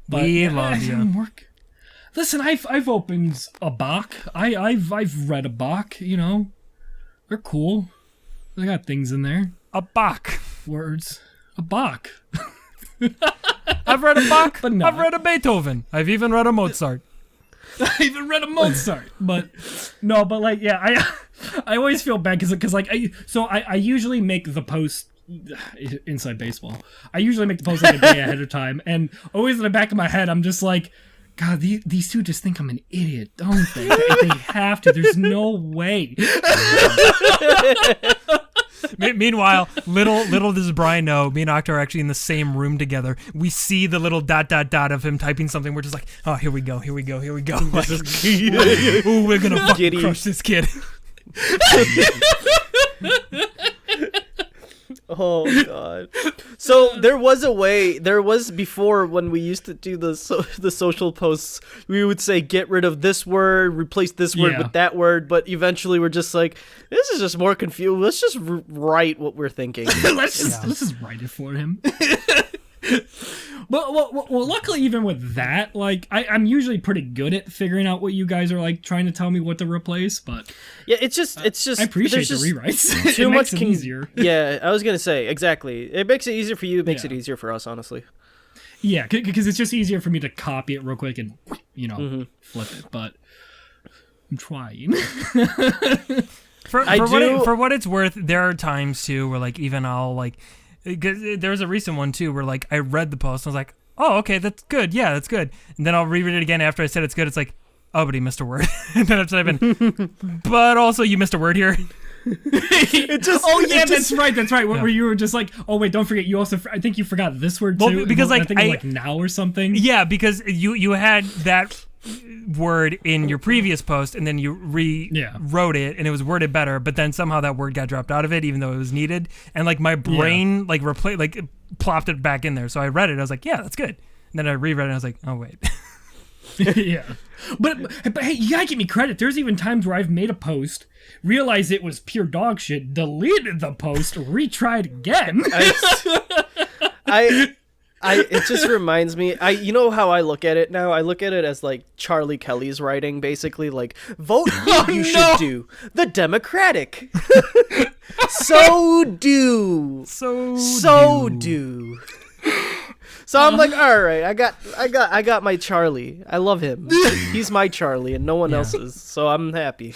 But we love you. Listen, I've opened a BOP. I've read a BOP. They're cool. They got things in there. A BOP. Words. A BOP. I've read a Bach. But no. I've read a Beethoven. I've even read a Mozart. I even read a Mozart. But no, but like I always feel bad because like I usually make the post inside baseball. I usually make the post like a day ahead of time, and always in the back of my head I'm just like, God, these two just think I'm an idiot, don't they? They have to. There's no way. Meanwhile, little does Brian know, me and Octo are actually in the same room together. We see the little ... of him typing something. We're just like, oh, here we go. Like, ooh, we're gonna fucking crush this kid. Oh God! So there was before when we used to do the social posts, we would say get rid of this word, replace this word with that word, but eventually we're just like, this is just more confused. Let's just write what we're thinking. Let's just write it for him. Well, luckily, even with that, like I'm usually pretty good at figuring out what you guys are like trying to tell me what to replace. But yeah, it's just. I appreciate the rewrites. Too much easier. Yeah, I was gonna say exactly. It makes it easier for you. It makes it easier for us, honestly. Yeah, because it's just easier for me to copy it real quick and flip it. But I'm trying. For what it's worth, there are times too where like even I'll like. There was a recent one too where like I read the post and I was like, oh, okay, that's good, yeah, that's good, and then I'll reread it again after I said it's good. It's like, oh, but he missed a word. And then I've been, but also you missed a word here. That's right. Where you were just like, oh wait, don't forget, you also I think you forgot this word too. Well, because like I think like now or something. Yeah, because you had that word in your previous post and then you wrote it and it was worded better, but then somehow that word got dropped out of it even though it was needed, and like my brain plopped it back in there. So I read it, I was like, yeah, that's good, and then I reread it and I was like, oh wait. Yeah, but hey, you gotta give me credit. There's even times where I've made a post, realized it was pure dog shit, deleted the post, retried again. It just reminds me, you know how I look at it now? I look at it as like Charlie Kelly's writing, basically like, vote you should do. The Democratic. So do. So I'm like, all right, I got my Charlie. I love him. He's my Charlie and no one else's. So I'm happy.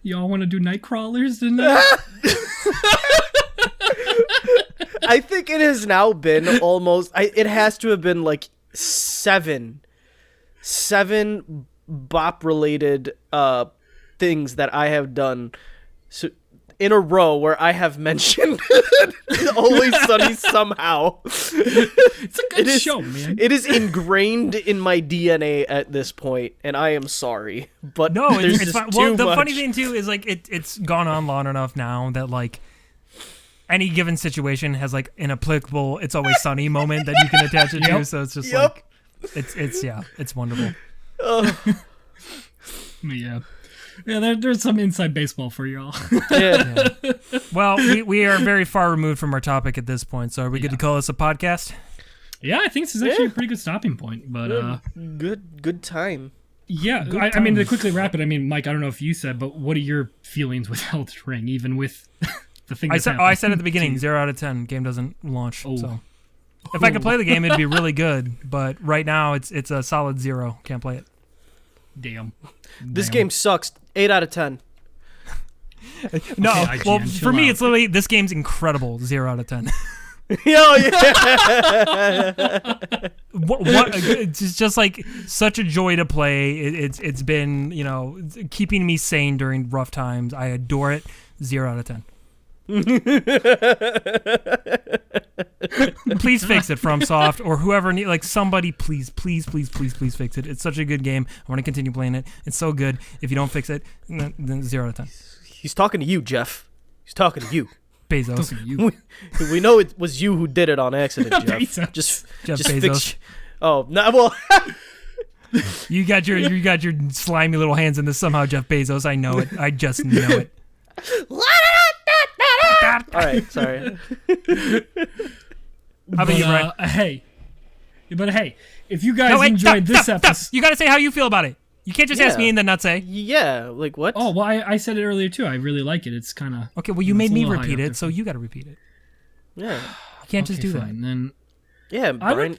Y'all want to do night crawlers tonight? I think it has now been almost. It has to have been like seven BOP related things that I have done in a row where I have mentioned Always Sunny somehow. It's a good show, man. It is ingrained in my DNA at this point, and I am sorry, but No, there's it's just fine. too Well, the much. funny thing too is like it's gone on long enough now that like any given situation has like an applicable "It's Always Sunny" moment that you can attach it to. So it's just like it's wonderful. Yeah. Yeah, there's some inside baseball for y'all. Yeah. Well, we are very far removed from our topic at this point, so are we good to call this a podcast? Yeah, I think this is actually a pretty good stopping point. But Good time. yeah, I mean, to quickly wrap it, I mean, Mike, I don't know if you said, but what are your feelings with Elden Ring, even with the thing I that's said happened? I said at the beginning 0 out of 10. Game doesn't launch. Oh. So if I could play the game, it'd be really good. But right now, it's a solid 0. Can't play it. Damn. This game sucks. 8 out of 10. No, Okay, well, IGN, for chill me, out. it's literally this game's incredible. 0 out of 10. Yeah. what it's just like such a joy to play. It's been keeping me sane during rough times. I adore it. 0 out of 10. Please fix it, FromSoft, or whoever somebody please fix it. It's such a good game. I want to continue playing it. It's so good. If you don't fix it, then 0 out of 10. He's talking to you, Jeff. He's talking to you. Bezos. We know it was you who did it on accident, Jeff. Bezos. Just Jeff just Bezos. fix. Oh, no, well. You got your slimy little hands in this somehow, Jeff Bezos. I know it. I just know it. All right, sorry. How about you, Brian? Hey, if you guys enjoyed this episode, You got to say how you feel about it. You can't just ask Yeah. me and then not say. Yeah, like what? oh well, I said it earlier too. I really like it. It's kind of Okay, well, you made It's a me little high repeat up it, there. so you got to repeat it. Yeah, You can't just do that. Then yeah, Brian.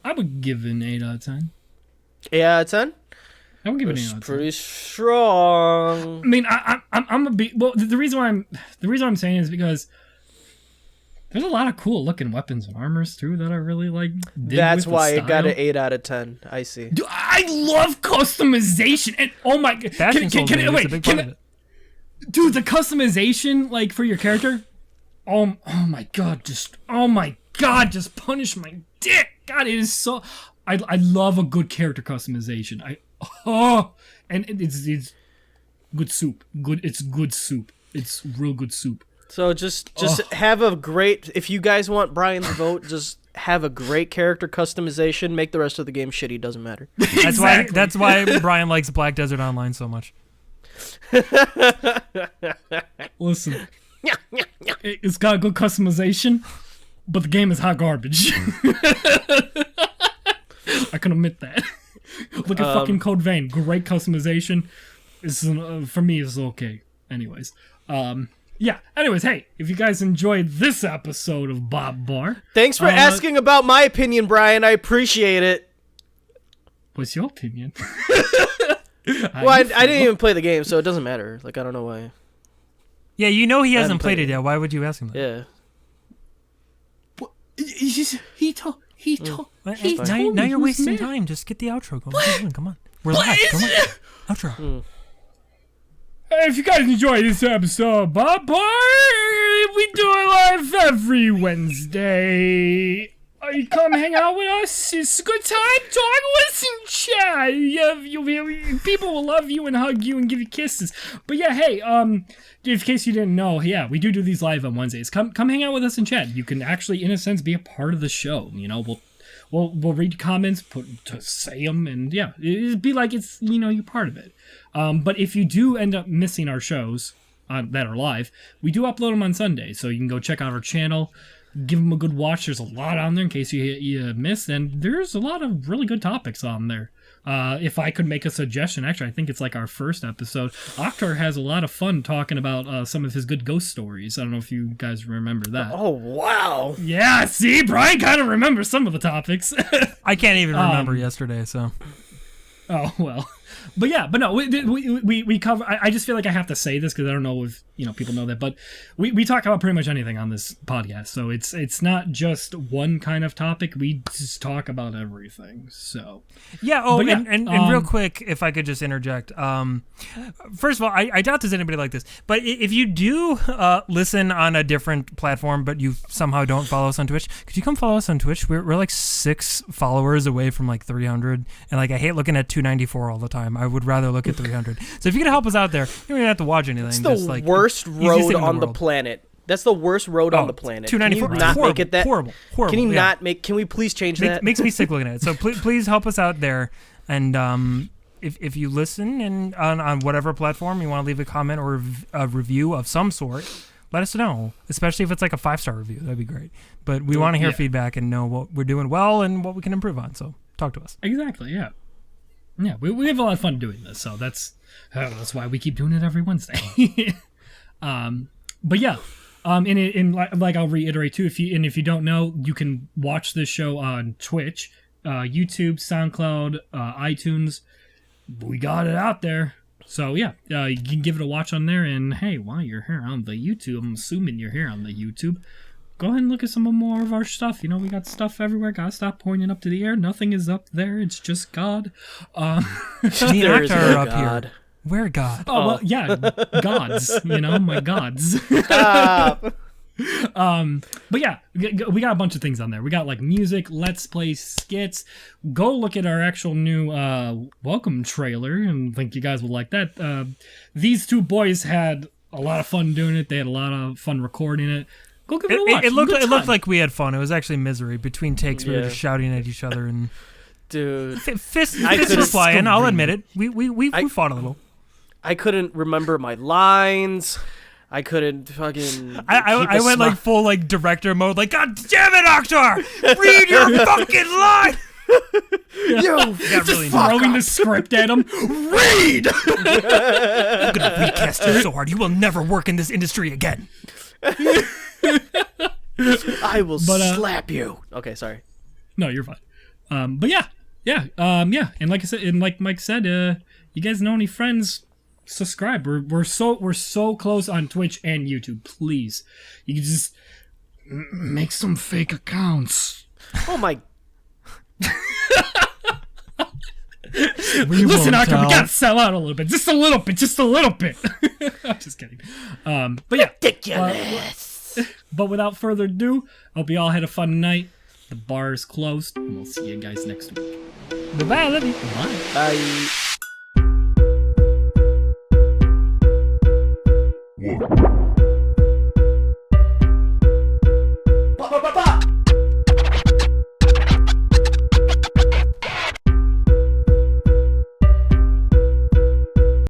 I would give it an 8 out of 10. 8 out of 10. I would give it an 8 It's out of 10. pretty strong. I mean, I'm a big. Well, the reason why I'm saying is because there's a lot of cool looking weapons and armors too that I really like. That's why it got an an 8 out of 10. I see. Dude, I love customization, and oh my god, Fashion Souls, man, it's a big part of it. dude, the customization like for your character, oh my god, just punish my dick. God, it is so. I love a good character customization. And it's good soup. It's good soup. It's real good soup. So just have a great. If you guys want Brian's vote, just have a great character customization. Make the rest of the game shitty. Doesn't matter. That's why Brian likes Black Desert Online so much. Listen, it's got a good customization, but the game is hot garbage. I can admit that. Look at fucking Code Vein. Great customization. For me, it's okay. Anyways, yeah. Anyways, hey, if you guys enjoyed this episode of Bob Bar, Thanks for asking about my opinion, Brian. I appreciate it. what's your opinion? Well, I didn't even play the game, so it doesn't matter. Like, I don't know why. Yeah, you know he hasn't haven't played played it yet. Why would you ask him that? Yeah. He told. Now you're wasting time. Just get the outro going. Come on. Relax. Come on. Outro. Hey, if you guys enjoyed this episode of Bob Bar, we do it live every Wednesday. You come hang out with us. It's a good time. Talk with us and chat. People will love you and hug you and give you kisses. But yeah, hey, in case you didn't know, yeah, we do these live on Wednesdays. Come hang out with us and chat. You can actually, in a sense, be a part of the show. You know, we'll read comments, say them, and yeah, it'd be like it's you're part of it. But if you do end up missing our shows that are live, we do upload them on Sunday, so you can go check out our channel. Give them a good watch. There's a lot on there in case you missed, and there's a lot of really good topics on there. If I could make a suggestion, actually, I think it's like our first episode. Octar has a lot of fun talking about some of his good ghost stories. I don't know if you guys remember that. Oh, wow. Yeah, see, Brian kind of remembers some of the topics. I can't even remember yesterday, so. Oh, well. but no, we cover. I just feel like I have to say this because I don't know if people know that, but we talk about pretty much anything on this podcast. So it's not just one kind of topic. We just talk about everything. So yeah. Oh, yeah, and real quick, if I could just interject. First of all, I doubt there's anybody like this, but if you do listen on a different platform, but you somehow don't follow us on Twitch, could you come follow us on Twitch? We're like 6 followers away from like 300, and like I hate looking at 294 all the time. I would rather look at 300. So if you could help us out there, you don't even have to watch anything. It's the worst road on the planet. That's the worst road on the planet. 294. Can you not make it that? Horrible. Can you not make? Can we please change that? Makes me sick looking at it. So please help us out there. And if you listen and on whatever platform you want to leave a comment or a review of some sort, let us know. Especially if it's like a 5-star review, that'd be great. But we want to hear feedback and know what we're doing well and what we can improve on. So talk to us. Exactly. Yeah. Yeah. We have a lot of fun doing this. So that's why we keep doing it every Wednesday. But yeah. And like I'll reiterate too, if you don't know, you can watch this show on Twitch, YouTube, SoundCloud, iTunes. We got it out there. So yeah, you can give it a watch on there. And hey, while you're here on the YouTube, I'm assuming you're here on the YouTube, go ahead and look at some more of our stuff. We got stuff everywhere. Gotta stop pointing up to the air. Nothing is up there. It's just God. There is no God. Here. Where God? Oh, well, yeah, gods. My gods. Stop. But yeah, we got a bunch of things on there. We got like music, let's play, skits. Go look at our actual new welcome trailer, and I think you guys will like that. These two boys had a lot of fun doing it. They had a lot of fun recording it. Go give it a watch. It looked like we had fun. It was actually misery. Between takes, we were just shouting at each other and dude, fists were flying. I'll admit it. We fought a little. I couldn't remember my lines. I couldn't fucking. I went like full like director mode. Like, God damn it, Octar! Read your fucking line. You just really throwing the script at him. Read. I'm gonna recast you so hard you will never work in this industry again. I will slap you. Okay, sorry. No, you're fine. But yeah, and like I said, and like Mike said, you guys know any friends? Subscribe. We're so close on Twitch and YouTube. Please, you can just make some fake accounts. Oh my! Listen, Akram, we gotta sell out a little bit, just a little bit. I'm just kidding. But yeah, ridiculous. But without further ado, I hope you all had a fun night. The bar is closed, and we'll see you guys next week. Bye-bye. I love you. Bye. Bye.